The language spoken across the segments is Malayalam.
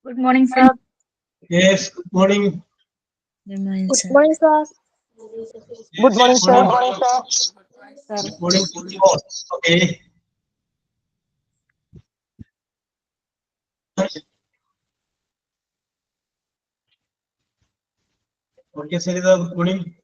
Good morning, sir. Yes, good morning. Good morning, Good sir. morning, sir. Good morning, sir. Good morning, Sir. Good morning to you all. Okay. Okay, Sarita, good morning.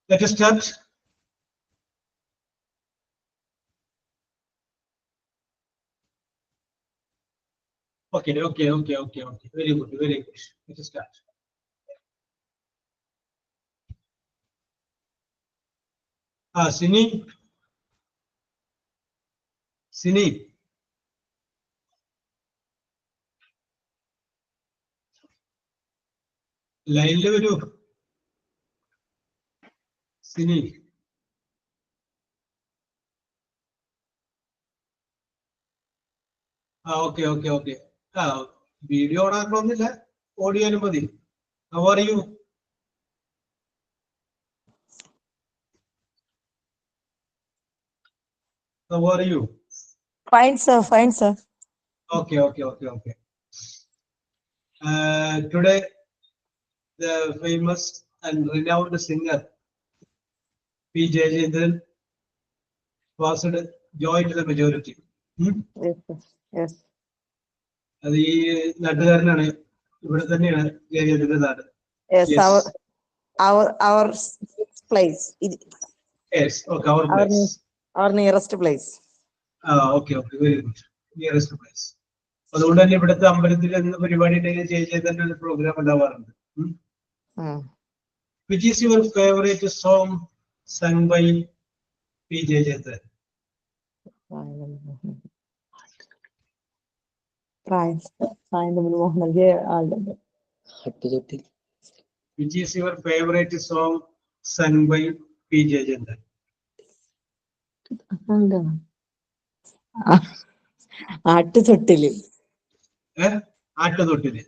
Let us start. Okay. Very good, very good. Let us start. Sini. Line level. Sini. Okay. Video on audio anybody. How are you? How are you? Fine, sir. Fine, sir. Okay. Today, the famous and renowned singer P. Jayendran was joined the majority. Yes, sir. Yes. അത് ഈ നാട്ടുകാരനാണ്, ഇവിടെ തന്നെയാണ് ജയചന്ദ്രന്റെ നാട്. Yes. Yes. Our place. Yes. Okay, our place. Our nearest place. Okay, very good. Nearest place. അതുകൊണ്ട് തന്നെ ഇവിടുത്തെ അമ്പലത്തിൽ പരിപാടി ജയചന്ദ്രന്റെ ഒരു പ്രോഗ്രാം ഉണ്ടാവാറുണ്ട്. Which is your favorite song sung by P. Jayendran? Which is your favorite song sung by P. Jayendran? ആട്ടുതൊട്ടില്. ആട്ടുതൊട്ടില്.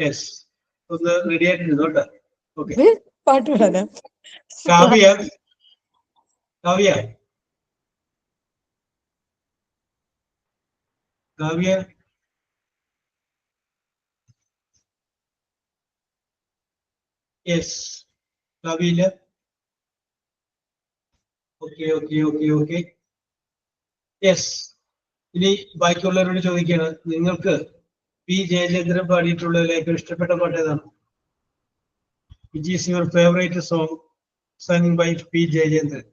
യെസ്, ഒന്ന് റെഡി ആയിട്ടുണ്ട് കേട്ടോ. ഓക്കെ, പാട്ട് പാടാനാ? കാവ്യ യെസ്, കാവ്യയില്ല. ഓക്കെ. യെസ്, ഇനി ബാക്കിയുള്ളവരോട് ചോദിക്കുകയാണ്, നിങ്ങൾക്ക് പി ജയചന്ദ്രൻ പാടിയിട്ടുള്ളതിൽ ഏറ്റവും ഇഷ്ടപ്പെട്ട പാട്ട് ഏതാണ്? Which is your favorite song sung by P. Jayendran?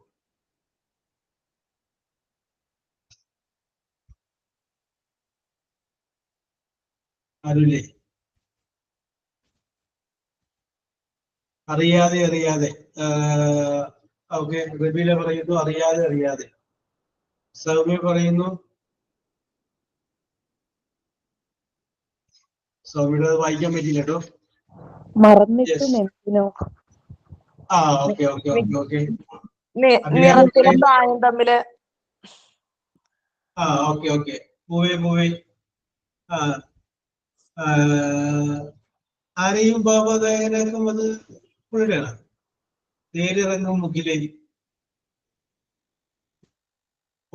അറിയില്ലേ? അറിയാതെ. ഓക്കെ, റബീല പറയുന്നു അറിയാതെ. സൗമ്യ പറയുന്നു, സൗമ്യയുടെ വായിക്കാൻ പറ്റില്ല കേട്ടോ. മറന്നിട്ട് നെഞ്ചിനോ. ഓക്കെ. നിറത്തിലും പ്രായം തമ്മില്. ഓക്കെ. പൂവേ. ആരെയും ഭാവഗായകനാക്കും അത് പുള്ളിയാണ്. നേരിറങ്ങും മുഖിലേക്ക്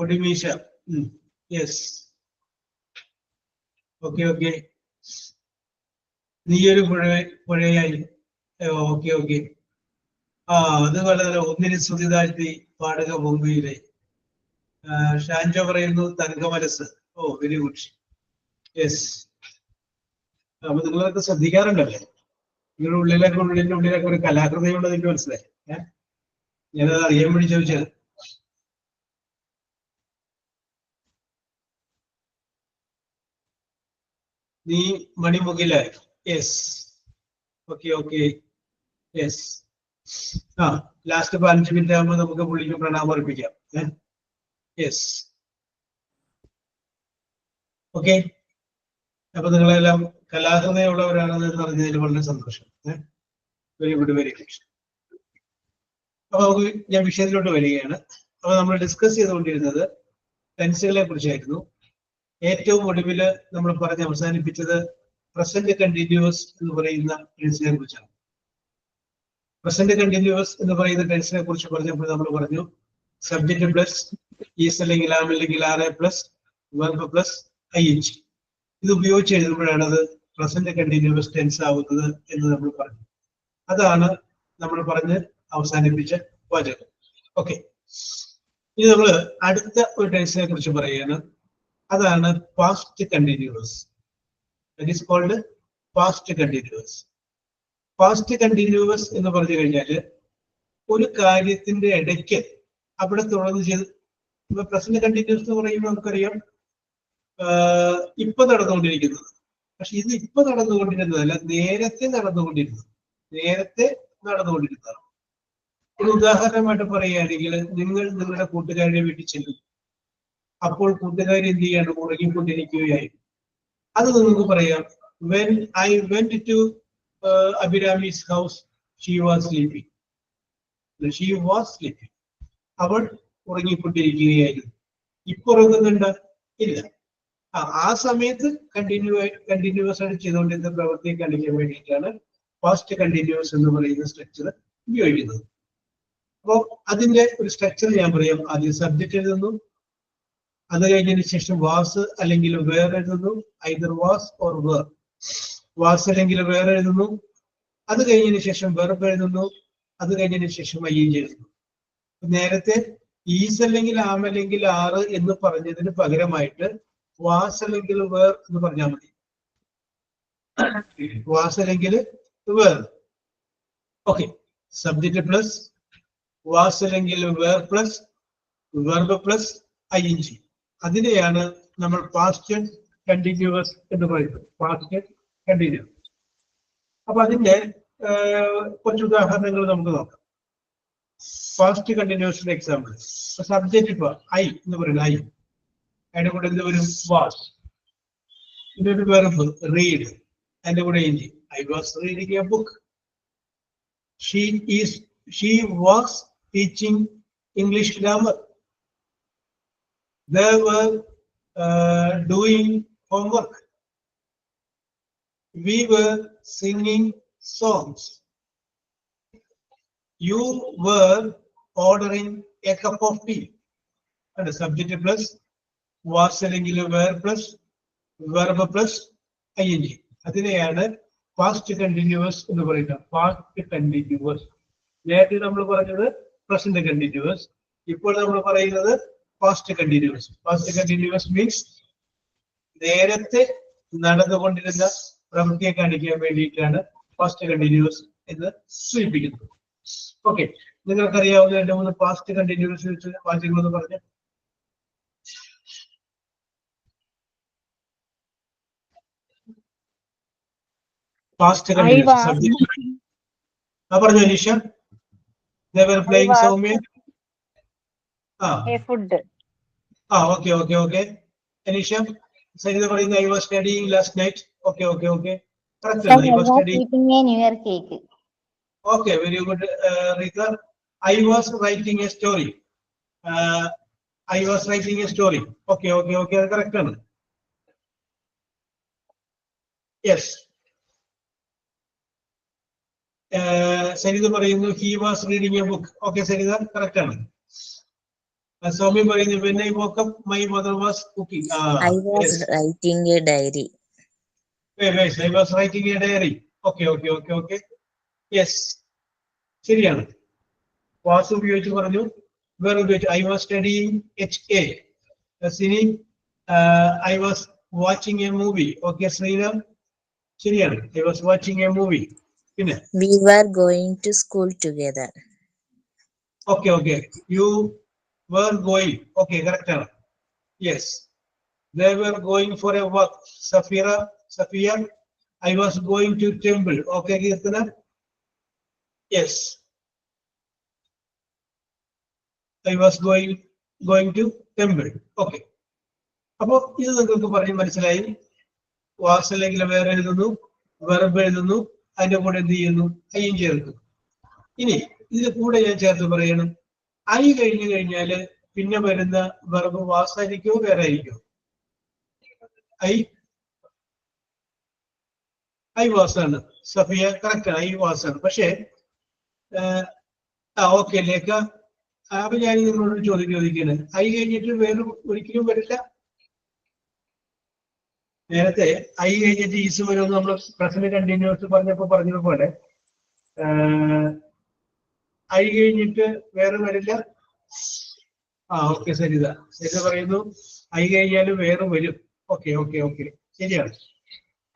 ഒടിമീശ. Yes, okay. നീയൊരു പുഴയായി. ഓക്കെ. അത് വളരെ ഒന്നിന് സ്തുതി താഴ്ത്തി പാടുക പൊങ്കുയിലെ. ഷാൻജോ പറയുന്നു തങ്കമനസ്. Very good. യെസ്, അപ്പൊ നിങ്ങളൊക്കെ ശ്രദ്ധിക്കാറുണ്ടല്ലേ? നിങ്ങളുടെ ഉള്ളിലൊക്കെ ഒരു കലാകൃതി ഉള്ളത് എനിക്ക് മനസ്സിലായി. ഞാനത് അറിയാൻ വേണ്ടി ചോദിച്ചത്. നീ മണിമുകിലായി. Yes, okay. Yes. Last 5 minute ആകുമ്പോൾ നമുക്ക് പുള്ളിക്ക് പ്രണാമം അർപ്പിക്കാം. Yes, okay. അപ്പൊ നിങ്ങളെല്ലാം കലാഹൃദയമുള്ളവരാണെന്ന് പറഞ്ഞതിൽ വളരെ സന്തോഷം. Very good. അപ്പൊ നമുക്ക് ഞാൻ വിഷയത്തിലോട്ട് വരികയാണ്. അപ്പൊ നമ്മൾ ഡിസ്കസ് ചെയ്തുകൊണ്ടിരുന്നത് ടെൻസുകളെ കുറിച്ചായിരുന്നു. ഏറ്റവും ഒടുവില് നമ്മൾ പറഞ്ഞ് അവസാനിപ്പിച്ചത് പ്രസന്റ് കണ്ടിന്യൂസ് എന്ന് പറയുന്ന ടെൻസിനെ കുറിച്ചാണ്. പ്രസന്റ് കണ്ടിന്യൂസ് എന്ന് പറയുന്ന ടെൻസിനെ കുറിച്ച് പറഞ്ഞപ്പോൾ നമ്മൾ പറഞ്ഞു സബ്ജക്ട് പ്ലസ് ഈസ് അല്ലെങ്കിൽ ആം അല്ലെങ്കിൽ are a plus verb plus ING. ഇത് ഉപയോഗിച്ച് എഴുതുമ്പോഴാണ് അത് പ്രസന്റ് കണ്ടിന്യൂസ് ടെൻസ് ആവുന്നത് എന്ന് നമ്മൾ പറഞ്ഞു. അതാണ് നമ്മൾ പറഞ്ഞ് അവസാനിപ്പിച്ച വാചകം. ഓക്കെ, ഇനി നമ്മൾ അടുത്ത ഒരു ടെൻസിനെ കുറിച്ച് പറയുകയാണ്. അതാണ് past continuous. That is called past continuous. Past continuous എന്ന് പറഞ്ഞു കഴിഞ്ഞാൽ ഒരു കാര്യത്തിന്റെ ഇടയ്ക്ക് അവിടെ തുടർന്ന് ചെയ്ത് പ്രസന്റ് കണ്ടിന്യൂസ് എന്ന് പറയുമ്പോൾ നമുക്കറിയാം ഇപ്പൊ നടന്നുകൊണ്ടിരിക്കുന്നത്. പക്ഷെ ഇത് ഇപ്പൊ നടന്നുകൊണ്ടിരുന്നതല്ല, നേരത്തെ നടന്നുകൊണ്ടിരുന്നതാണ്. ഒരു ഉദാഹരണമായിട്ട് പറയുകയാണെങ്കിൽ നിങ്ങൾ നിങ്ങളുടെ കൂട്ടുകാരുടെ വീട്ടിൽ ചെല്ലും. അപ്പോൾ കൂട്ടുകാരി എന്ത് ചെയ്യാണ്? ഉറങ്ങിക്കൊണ്ടിരിക്കുകയായിരുന്നു. അത് നിങ്ങൾക്ക് പറയാം when I went to Abhirami's house she was sleeping. അവൾ ഉറങ്ങിക്കൊണ്ടിരിക്കുകയായിരുന്നു. ഇപ്പൊ ഉറങ്ങുന്നുണ്ട്? ഇല്ല. ആ സമയത്ത് കണ്ടിന്യൂസ് ആയിട്ട് ചെയ്തുകൊണ്ടിരുന്ന പ്രവൃത്തിയെ കാണിക്കാൻ വേണ്ടിയിട്ടാണ് പാസ്റ്റ് കണ്ടിന്യൂസ് എന്ന് പറയുന്ന സ്ട്രക്ചർ ഉപയോഗിക്കുന്നത്. അപ്പോൾ അതിന്റെ ഒരു സ്ട്രക്ചർ ഞാൻ പറയാം. ആദ്യം സബ്ജക്ട് എഴുതുന്നു, അത് കഴിഞ്ഞതിന് ശേഷം വാസ് അല്ലെങ്കിൽ വേർ എഴുതുന്നു, either was or were. Was അല്ലെങ്കിൽ വേർ എഴുതുന്നു, അത് കഴിഞ്ഞതിന് ശേഷം വെർബ് എഴുതുന്നു, അത് കഴിഞ്ഞതിന് ശേഷം ING എഴുതുന്നു. നേരത്തെ ഈസ് അല്ലെങ്കിൽ ആം അല്ലെങ്കിൽ ആറ് എന്ന് പറഞ്ഞതിന് പകരമായിട്ട് വാസ് അല്ലെങ്കിൽ വേർ എന്ന് പറഞ്ഞാൽ മതി. വാസ് അല്ലെങ്കിൽ were. Okay, subject plus was അല്ലെങ്കിൽ were plus verb plus ING. അതിനെയാണ് നമ്മൾ പാസ്റ്റ് കണ്ടിന്യൂസ് എന്ന് പറയുന്നത്. Past continuous. അപ്പൊ അതിന്റെ കുറച്ച് ഉദാഹരണങ്ങൾ നമുക്ക് നോക്കാം. പാസ്റ്റ് കണ്ടിന്യൂസിന്റെ എക്സാമ്പിൾ. സബ്ജക്ട് ഇപ്പൊ ഐ എന്ന് പറയുന്നത് ഐ, അതിന്റെ കൂടെ എന്ത് വരും? വാസ്. ഇതൊരു വെർബ് റീഡ്, അതിന്റെ കൂടെ ING. I was reading a book. She was teaching English grammar. They were doing homework. We were singing songs. You were ordering a cup of tea. And subject plus was അല്ലെങ്കിൽ were plus verb plus ING. അതിനെയാണ് പാസ്റ്റ് കണ്ടിന്യൂസ് എന്ന് പറയുന്നത്. Past continuous. നേരത്തെ നമ്മൾ പറഞ്ഞത് പ്രസന്റ് കണ്ടിന്യൂസ്, ഇപ്പോൾ നമ്മൾ പറയുന്നത് past continuous. Past continuous means നേരത്തെ നടന്നുകൊണ്ടിരുന്ന പ്രവൃത്തിയെ കാണിക്കാൻ വേണ്ടിയിട്ടാണ് പാസ്റ്റ് കണ്ടിന്യൂസ് എന്ന് സൂചിപ്പിക്കുന്നത്. ഓക്കെ, നിങ്ങൾക്കറിയാവുന്ന 2-3 പാസ്റ്റ് കണ്ടിന്യൂസ് വെച്ച് വാചകങ്ങൾ എന്ന് പറഞ്ഞ പാസ്റ്റ് കണ്ടിന്യൂസ് സബ്ജക്ട് പറഞ്ഞു. Aneesha, they were playing Soumya. Okay. Aneesha, Saritha പറയുന്നത് I was studying last night. Okay. Correct ആണ്. I was studying a New Year cake. Okay, very good, Rita. I was writing a story. Okay, അത് കറക്റ്റ് ആണ്. Yes. സരിത പറയുന്നു he was reading a book. Okay, Saritha correct ആണ്. Soumi പറയുന്നു when I woke up my mother was cooking. I was writing a diary. Yes, I was writing a diary. Okay. Yes, ശരിയാണ്. വാസ് ഉപയോഗിച്ച് പറഞ്ഞു, വേറെ ഉപയോഗിച്ചു. I was studying HA. Sini, I was watching a movie. Okay, Shriram, ശരിയാണ്. I was watching a movie. പിന്നെ We were going to school together. Okay. You were going. Okay, correct. Yes. They were going for a walk. Safiya, I was going to temple. Okay, Kirtana. Yes. I was going to temple. Okay. അപ്പോൾ ഇത് നിങ്ങൾക്ക് പറഞ്ഞ് മനസ്സിലായി. വാസ് അല്ലെങ്കിൽ വേറെ എഴുതുന്നു, വെർബ് എഴുതുന്നു, അതിന്റെ കൂടെ എന്ത് ചെയ്യുന്നു? ING ചേർക്കുന്നു. ഇനി ഇതിന്റെ കൂടെ ഞാൻ ചേർത്ത് പറയണം, ഐ കഴിഞ്ഞു കഴിഞ്ഞാല് പിന്നെ വരുന്ന വെർബ് വാസായിരിക്കോ വേറെ ആയിരിക്കോ? ഐ ഐ വാസ് ആണ്. സഫിയ കറക്റ്റ് ആണ്, ഐ വാസ് ആണ്. പക്ഷേ ഓക്കെ ലേഖ, അപ്പൊ ഞാൻ നിങ്ങളോട് ചോദിക്കുകയാണ്, ഐ കഴിഞ്ഞിട്ട് വേറെ ഒരിക്കലും വരില്ല. നേരത്തെ ഐ കഴിഞ്ഞിട്ട് ഈസ് വരുമെന്ന് നമ്മൾ പ്രസന്റ് കണ്ടിന്യൂസ് പറഞ്ഞതുപോലെ ഐ കഴിഞ്ഞിട്ട് വേറെ വരില്ല. ഓക്കെ സരിത പറയുന്നു ഐ കഴിഞ്ഞാലും വേറെ വരും. ഓക്കെ ഓക്കെ ഓക്കെ ശരിയാണ്.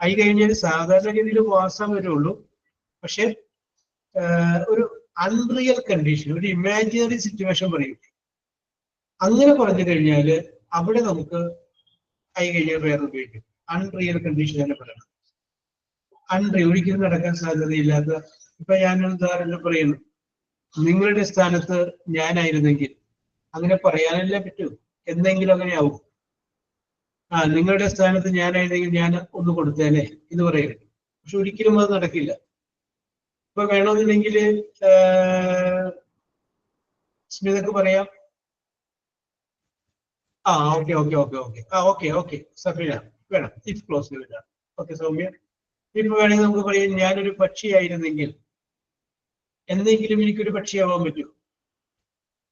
ഐ കഴിഞ്ഞാൽ സാധാരണഗതിയിൽ വാസം വരുള്ളൂ. പക്ഷെ ഒരു അൺറിയൽ കണ്ടീഷൻ, ഒരു ഇമാജിനറി സിറ്റുവേഷൻ പറയും. അങ്ങനെ പറഞ്ഞു കഴിഞ്ഞാൽ അവിടെ നമുക്ക് ഐ കഴിഞ്ഞാൽ വേറെ ഉപയോഗിക്കും. അൺറിയൽ കണ്ടീഷൻ തന്നെ പറയണം. അൺറിയൽ, ഒരിക്കലും നടക്കാൻ സാധ്യതയില്ലാത്ത. ഇപ്പൊ ഞാൻ ഉദാഹരണം പറയുന്നു, നിങ്ങളുടെ സ്ഥാനത്ത് ഞാനായിരുന്നെങ്കിൽ, അങ്ങനെ പറയാനല്ലേ പറ്റൂ. എന്തെങ്കിലും അങ്ങനെ ആവും. നിങ്ങളുടെ സ്ഥാനത്ത് ഞാനായിരുന്നെങ്കിൽ ഞാൻ ഒന്ന് കൊടുത്തേനെ എന്ന് പറയുന്നത്. പക്ഷെ ഒരിക്കലും അത് നടക്കില്ല. ഇപ്പൊ വേണമെന്നുണ്ടെങ്കിൽ സ്മിതക്ക് പറയാം. Okay okay okay okay okay okay Safina വേണം. ഇഫ് ക്ലോസ് വരാം. ഓക്കെ സൗമ്യ, ഇപ്പൊ വേണമെങ്കിൽ നമുക്ക് പറയാം, ഞാനൊരു പക്ഷിയായിരുന്നെങ്കിൽ എന്തെങ്കിലും എനിക്കൊരു പക്ഷിയാവാൻ പറ്റുമോ?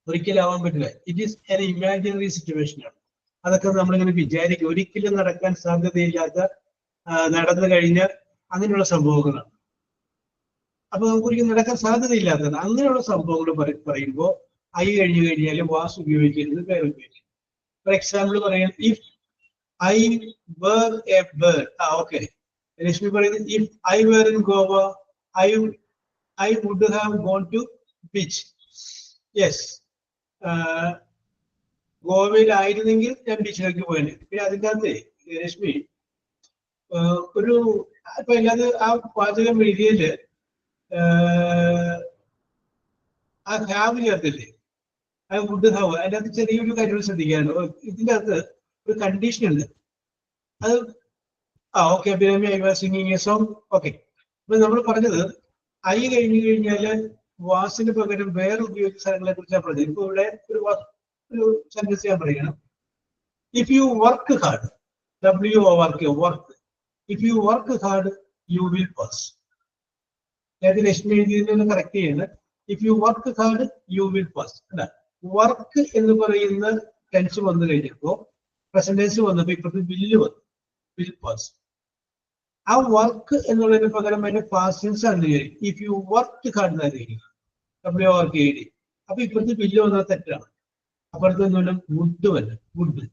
ഒരിക്കലും ആവാൻ പറ്റില്ല. It is N imaginary situation ആണ്. അതൊക്കെ നമ്മളിങ്ങനെ വിചാരിക്കും. ഒരിക്കലും നടക്കാൻ സാധ്യതയില്ലാത്ത, നടന്നു കഴിഞ്ഞ അങ്ങനെയുള്ള സംഭവങ്ങളാണ്. അപ്പൊ നമുക്ക് ഒരിക്കലും നടക്കാൻ സാധ്യതയില്ലാത്തതാണ്. അങ്ങനെയുള്ള സംഭവങ്ങൾ പറയുമ്പോൾ ഐ കഴിഞ്ഞു കഴിഞ്ഞാൽ വാസ് ഉപയോഗിക്കരുത്, വേറെ ഉപയോഗിക്കരുത്. ഫോർ എക്സാമ്പിൾ പറയാം, if I were a bird. Okay, Lakshmi പറയുന്നത് if I were in Goa I would have gone to beach. Yes. ഗോവയിലായിരുന്നെങ്കിൽ ഞാൻ ബീച്ചിലേക്ക് പോയത്. പിന്നെ അതിൻ്റെ അകത്ത് രശ്മി ഒരു ഇപ്പൊ അല്ലാതെ ആ പാചകം എഴുതിയതില് ആ ഹാവ് ചേർത്തില്ലേ, ഐ വുഡ് ഹാവ്. അതിൻ്റെ അകത്ത് ചെറിയൊരു കാര്യം ശ്രദ്ധിക്കാനുണ്ട്. ഇതിൻ്റെ അകത്ത് ഒരു കണ്ടീഷൻ ഉണ്ട്. അത് okay, Abhirami I was singing A song. Okay, അപ്പൊ നമ്മൾ പറഞ്ഞത് ഐ കഴിഞ്ഞു കഴിഞ്ഞാല് വാസിന് പകരം വേറെ ഉപയോഗിച്ച സ്ഥലങ്ങളെ കുറിച്ചാണ് പറഞ്ഞത്. ഇപ്പൊ ഇവിടെ ഒരു സെന്റൻസ് ഞാൻ പറയണം. If you work hard, work, if you work hard U will pass. അതായത് ലക്ഷ്മി എഴുതിയതിനെ കറക്റ്റ് ചെയ്യുന്നത് if you work hard U will pass അല്ല. വർക്ക് എന്ന് പറയുന്ന ടെൻസ് വന്നു കഴിഞ്ഞപ്പോ പ്രസന്റൻസ് വന്നപ്പോ ഇപ്പോഴത്തെ വില്ല് വന്നു, വിൽ പാസ്. ആ വർക്ക് എന്നുള്ളതിന് പകരം അതിന്റെ പാസ്റ്റൻസ് ആണ് വിചാരിക്കും. ഇഫ് യു വർക്ക് ഹാർഡ് എന്നായിരിക്കും വർക്ക് ചെയ്ത്. അപ്പൊ ഇപ്പോഴത്തെ ബില്ല് വന്നാൽ തെറ്റാണ്. അപ്പുറത്ത് എന്തുകൊണ്ടും വുഡ് വല്ല, would.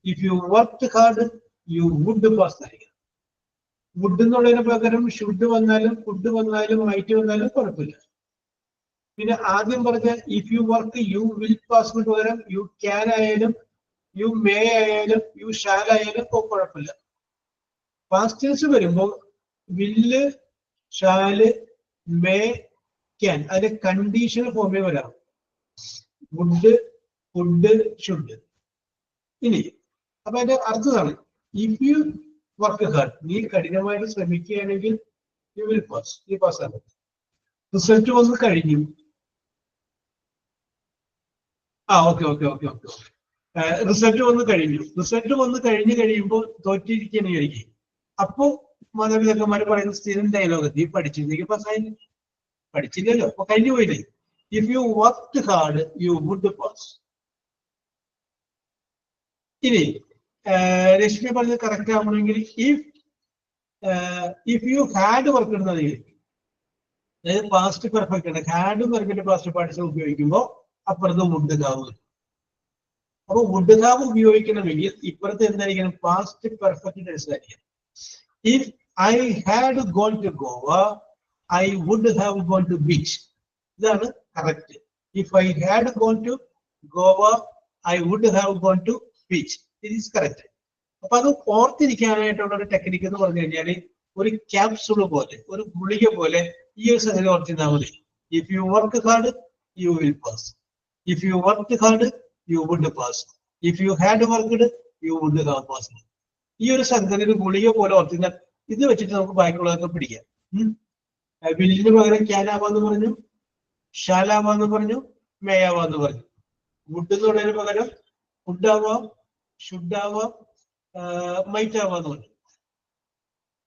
If you work hard you would pass എന്നായിരിക്കും. വുഡ് എന്നുള്ളതിന് പകരം ഷുഡ് വന്നാലും ഫുഡ് വന്നാലും മൈറ്റ് വന്നാലും കുഴപ്പമില്ല. പിന്നെ ആദ്യം പറഞ്ഞ if you work you will പാസിന് പകരം യു ക്യാൻ ആയാലും യു മേ ആയാലും യു ഷാൽ ആയാലും കുഴപ്പമില്ല. പാസ്റ്റ് ടെൻസ് വരുമ്പോൾ വില്ല്, ഷാല്, മേ, ക്യാൻ അതിന്റെ കണ്ടീഷൻ ഫോമേ വരാം. Would, could, should. ഇനി അപ്പൊ അതിന്റെ അർത്ഥമാണ് ഇഫ് യു വർക്ക് ഹാർഡ്, നീ കഠിനമായിട്ട് ശ്രമിക്കുകയാണെങ്കിൽ യു വിൽ പാസ്, നീ പാസ്സാകും. റിസൾട്ട് വന്ന് കഴിഞ്ഞു. Okay okay okay okay result വന്ന് കഴിഞ്ഞു. റിസൾട്ട് വന്ന് കഴിയുമ്പോൾ തോറ്റിരിക്കുകയാണ് വിചാരിക്കും. അപ്പോ മാതാപിതാക്കന്മാര് പറയുന്ന സ്ഥിരം ഡയലോഗ്, നീ പഠിച്ചിരുന്നെങ്കിൽ പാസ്സായി. പഠിച്ചില്ലല്ലോ, അപ്പൊ കഴിഞ്ഞു പോയില്ലേ. If you work hard you would pass. ഇനി രശ്മി പറഞ്ഞത് കറക്റ്റ് ആവണമെങ്കിൽ ഇഫ് യു ഹാഡ് വർക്ക് ഇടുന്നത്, അതായത് പാസ്റ്റ് പെർഫെക്റ്റ് ആണ്. ഹാഡും പെർഫെക്റ്റ് പാസ്റ്റ് പാർട്ടിസിപ്പിൾ ഉപയോഗിക്കുമ്പോൾ അപ്പുറത്ത് വുഡ് ഹാവ്. അപ്പൊ വുഡ് ഹാവ് ഉപയോഗിക്കണമെങ്കിൽ ഇപ്പുറത്ത് എന്തായിരിക്കണം, പാസ്റ്റ് പെർഫെക്റ്റ് ടെൻസ് ആയിരിക്കണം. If I had gone to Goa, I would have gone to beach. ഇതാണ് correct. If I had gone to Goa, I would have gone to beach. It is correct. അപ്പൊ അത് ഓർത്തിരിക്കാനായിട്ടുള്ള ഒരു ടെക്നിക്ക് എന്ന് പറഞ്ഞു കഴിഞ്ഞാൽ ഒരു ക്യാപ്സൂൾ പോലെ, ഒരു ഗുളിക പോലെ ഈ ഒരു സംഗതി ഓർത്തിരുന്നാൽ മതി. If you work hard, you will pass. If you worked hard, you would pass. If you had worked, you would have passed. ഈ ഒരു സംഗതി ഒരു ഗുളിക പോലെ ഓർത്തിരുന്നാൽ ഇത് വെച്ചിട്ട് നമുക്ക് ബാക്കിയുള്ളതൊക്കെ പിടിക്കാം. വില്ലിന് പകരം ക്യാനാവാന്ന് പറഞ്ഞു, ഷാലാവാന്ന് പറഞ്ഞു, മേയാവാന്ന് പറഞ്ഞു. വുഡ് എന്ന് പറയുന്നതിന് പകരം ഫുഡ് ആവാം, ഷുഡ് ആവാം, മൈറ്റ് ആവാന്ന് പറഞ്ഞു.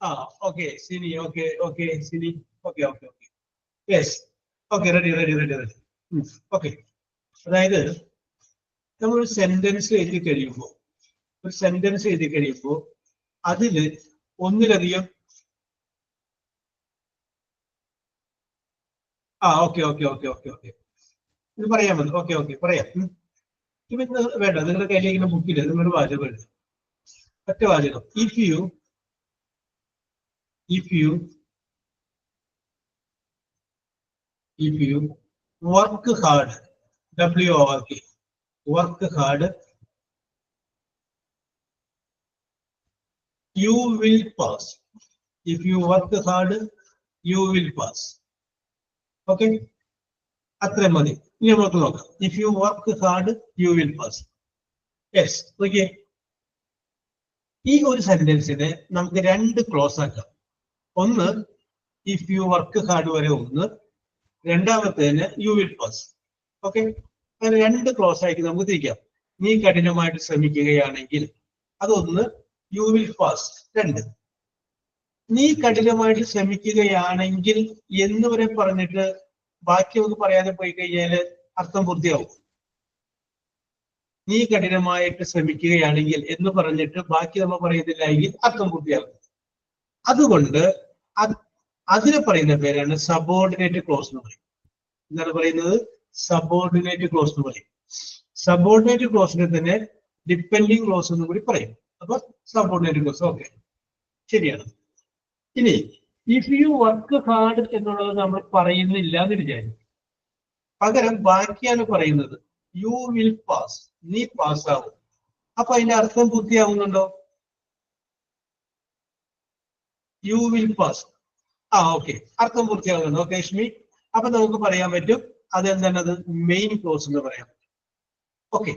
Okay, Sini, okay, Sini, okay. Yes, okay, ready. Okay. അതായത് നമ്മൾ ഒരു സെന്റൻസ് എഴുതി കഴിയുമ്പോൾ അതില് ഒന്നിലധികം ഓക്കെ ഇത് പറയാമല്ലോ. ഓക്കെ പറയാം. ഇപ്പൊ വേണ്ട, നിങ്ങളുടെ കയ്യിലേക്ക് ബുക്കില്ല, നിങ്ങളുടെ വാചകം എഴുതും. ഒറ്റ വാചകം. If you work hard, WORK, work hard, you will pass. If you work hard, you will pass. Okay? അത്ര മതി. ഇനി നമുക്ക് നോക്കാം. If you work hard, you will pass. Yes, okay. ഈ ഒരു സെന്റൻസിനെ നമുക്ക് രണ്ട് ക്ലോസ് ആക്കാം. ഒന്ന് ഇഫ് യു വർക്ക് ഹാർഡ് വരെ ഒന്ന്, രണ്ടാമത്തേന് യു വിൽ പാസ്. ഓക്കെ, അങ്ങനെ രണ്ട് ക്ലോസ് ആയിട്ട് നമുക്ക് തിരിക്കാം. നീ കഠിനമായിട്ട് ശ്രമിക്കുകയാണെങ്കിൽ അതൊന്ന്, യു വിൽ പാസ് രണ്ട്. നീ കഠിനമായിട്ട് ശ്രമിക്കുകയാണെങ്കിൽ എന്ന് വരെ പറഞ്ഞിട്ട് ബാക്കി നമുക്ക് പറയാതെ പോയി കഴിഞ്ഞാൽ അർത്ഥം പൂർത്തിയാവും. നീ കഠിനമായിട്ട് ശ്രമിക്കുകയാണെങ്കിൽ എന്ന് പറഞ്ഞിട്ട് ബാക്കി നമ്മൾ പറയുന്നില്ലെങ്കിൽ അർത്ഥം പൂർത്തിയാകും. അതുകൊണ്ട് അതിനെ പറയുന്ന പേരാണ് സബോർഡിനേറ്റ് ക്ലോസ് എന്ന് പറയും. എന്താണ് പറയുന്നത്? സബോർഡിനേറ്റ് ക്ലോസ് എന്ന് പറയും. സബോർഡിനേറ്റ് ക്ലോസിനെ തന്നെ ഡിപ്പെൻഡിങ് ക്ലോസ് എന്ന് കൂടി പറയും. അപ്പൊ സബോർഡിനേറ്റ് ക്ലോസ് ഓക്കെ, ശരിയാണ്. ഇനി ഇഫ് യു വർക്ക് ഹാർഡ് എന്നുള്ളത് നമ്മൾ പറയുന്നില്ല എന്ന് വിചാരിക്കും. പകരം ബാക്കിയാണ് പറയുന്നത്, യു വിൽ പാസ്, നീ പാസ്സാവും. അപ്പൊ അതിന്റെ അർത്ഥം പൂർത്തിയാവുന്നുണ്ടോ? You will pass. ഓക്കെ, അർത്ഥം പൂർത്തിയാവുന്നുണ്ട്. ഓക്കെ രശ്മി, അപ്പൊ നമുക്ക് പറയാൻ പറ്റും അതെന്താണ്, അത് മെയിൻ ക്ലോസ് എന്ന് പറയാം. ഓക്കെ,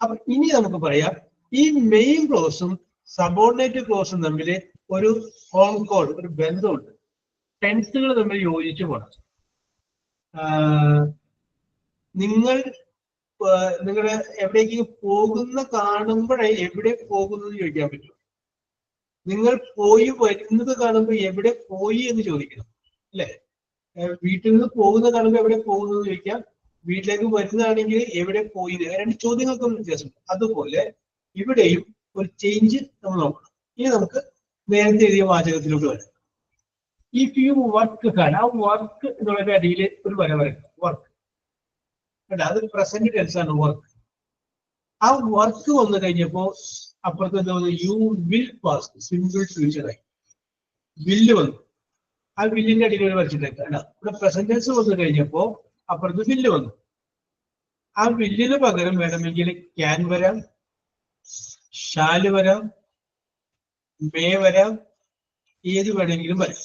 അപ്പൊ ഇനി നമുക്ക് പറയാം ഈ മെയിൻ ക്ലോസും സബോർഡിനേറ്റ് ക്ലോസും തമ്മിൽ ഒരു കോൺകോർഡ്, ഒരു ബന്ധമുണ്ട്. ടെൻസുകൾ തമ്മിൽ യോജിച്ചു പോകണം. നിങ്ങളുടെ എവിടേക്ക് പോകുന്ന കാണുമ്പോഴേ എവിടെ പോകുന്നു എന്ന് ചോദിക്കാൻ പറ്റും. നിങ്ങൾ പോയി വരുന്നത് കാണുമ്പോൾ എവിടെ പോയി എന്ന് ചോദിക്കണം, അല്ലെ? വീട്ടിൽ നിന്ന് പോകുന്ന കാണുമ്പോൾ എവിടെ പോകുന്നു എന്ന് ചോദിക്കാം. വീട്ടിലേക്ക് വരുന്നതാണെങ്കിൽ എവിടെ പോയി, രണ്ട് ചോദ്യങ്ങൾക്കൊന്നും വ്യത്യാസമുണ്ട്. അതുപോലെ ഇവിടെയും ഒരു ചേഞ്ച് നമ്മൾ നോക്കണം. ഇനി നമുക്ക് നേരത്തെ എഴുതിയ വാചകത്തിലോട്ട് വരാം. ഇഫ് യു വർക്ക് ഹാർഡ്, ആ വർക്ക് എന്നുള്ളതിന്റെ അടിയിൽ ഒരു വര വരയ്ക്കുക. വർക്ക്, അത് പ്രസന്റ് ടെൻസ് ആണ്. വർക്ക്, ആ വർക്ക് വന്നു കഴിഞ്ഞപ്പോ അപ്പുറത്ത് എന്താ വന്നു? യു വിൽ പാസ്, സിമ്പിൾ ഫ്യൂച്ചറായി. വില്ല് വന്നു, ആ വില്ലിന്റെ അടിയിൽ ഒരു വരച്ചിട്ടേക്ക്. ഇവിടെ പ്രസന്റ് ടെൻസ് വന്നു കഴിഞ്ഞപ്പോ അപ്പുറത്ത് വില്ല് വന്നു. ആ വില്ലിന് പകരം വേണമെങ്കിൽ ക്യാൻ വരാം, ഷാല് വരാം, മേ വരാം, ഏത് വേണമെങ്കിലും വരാം.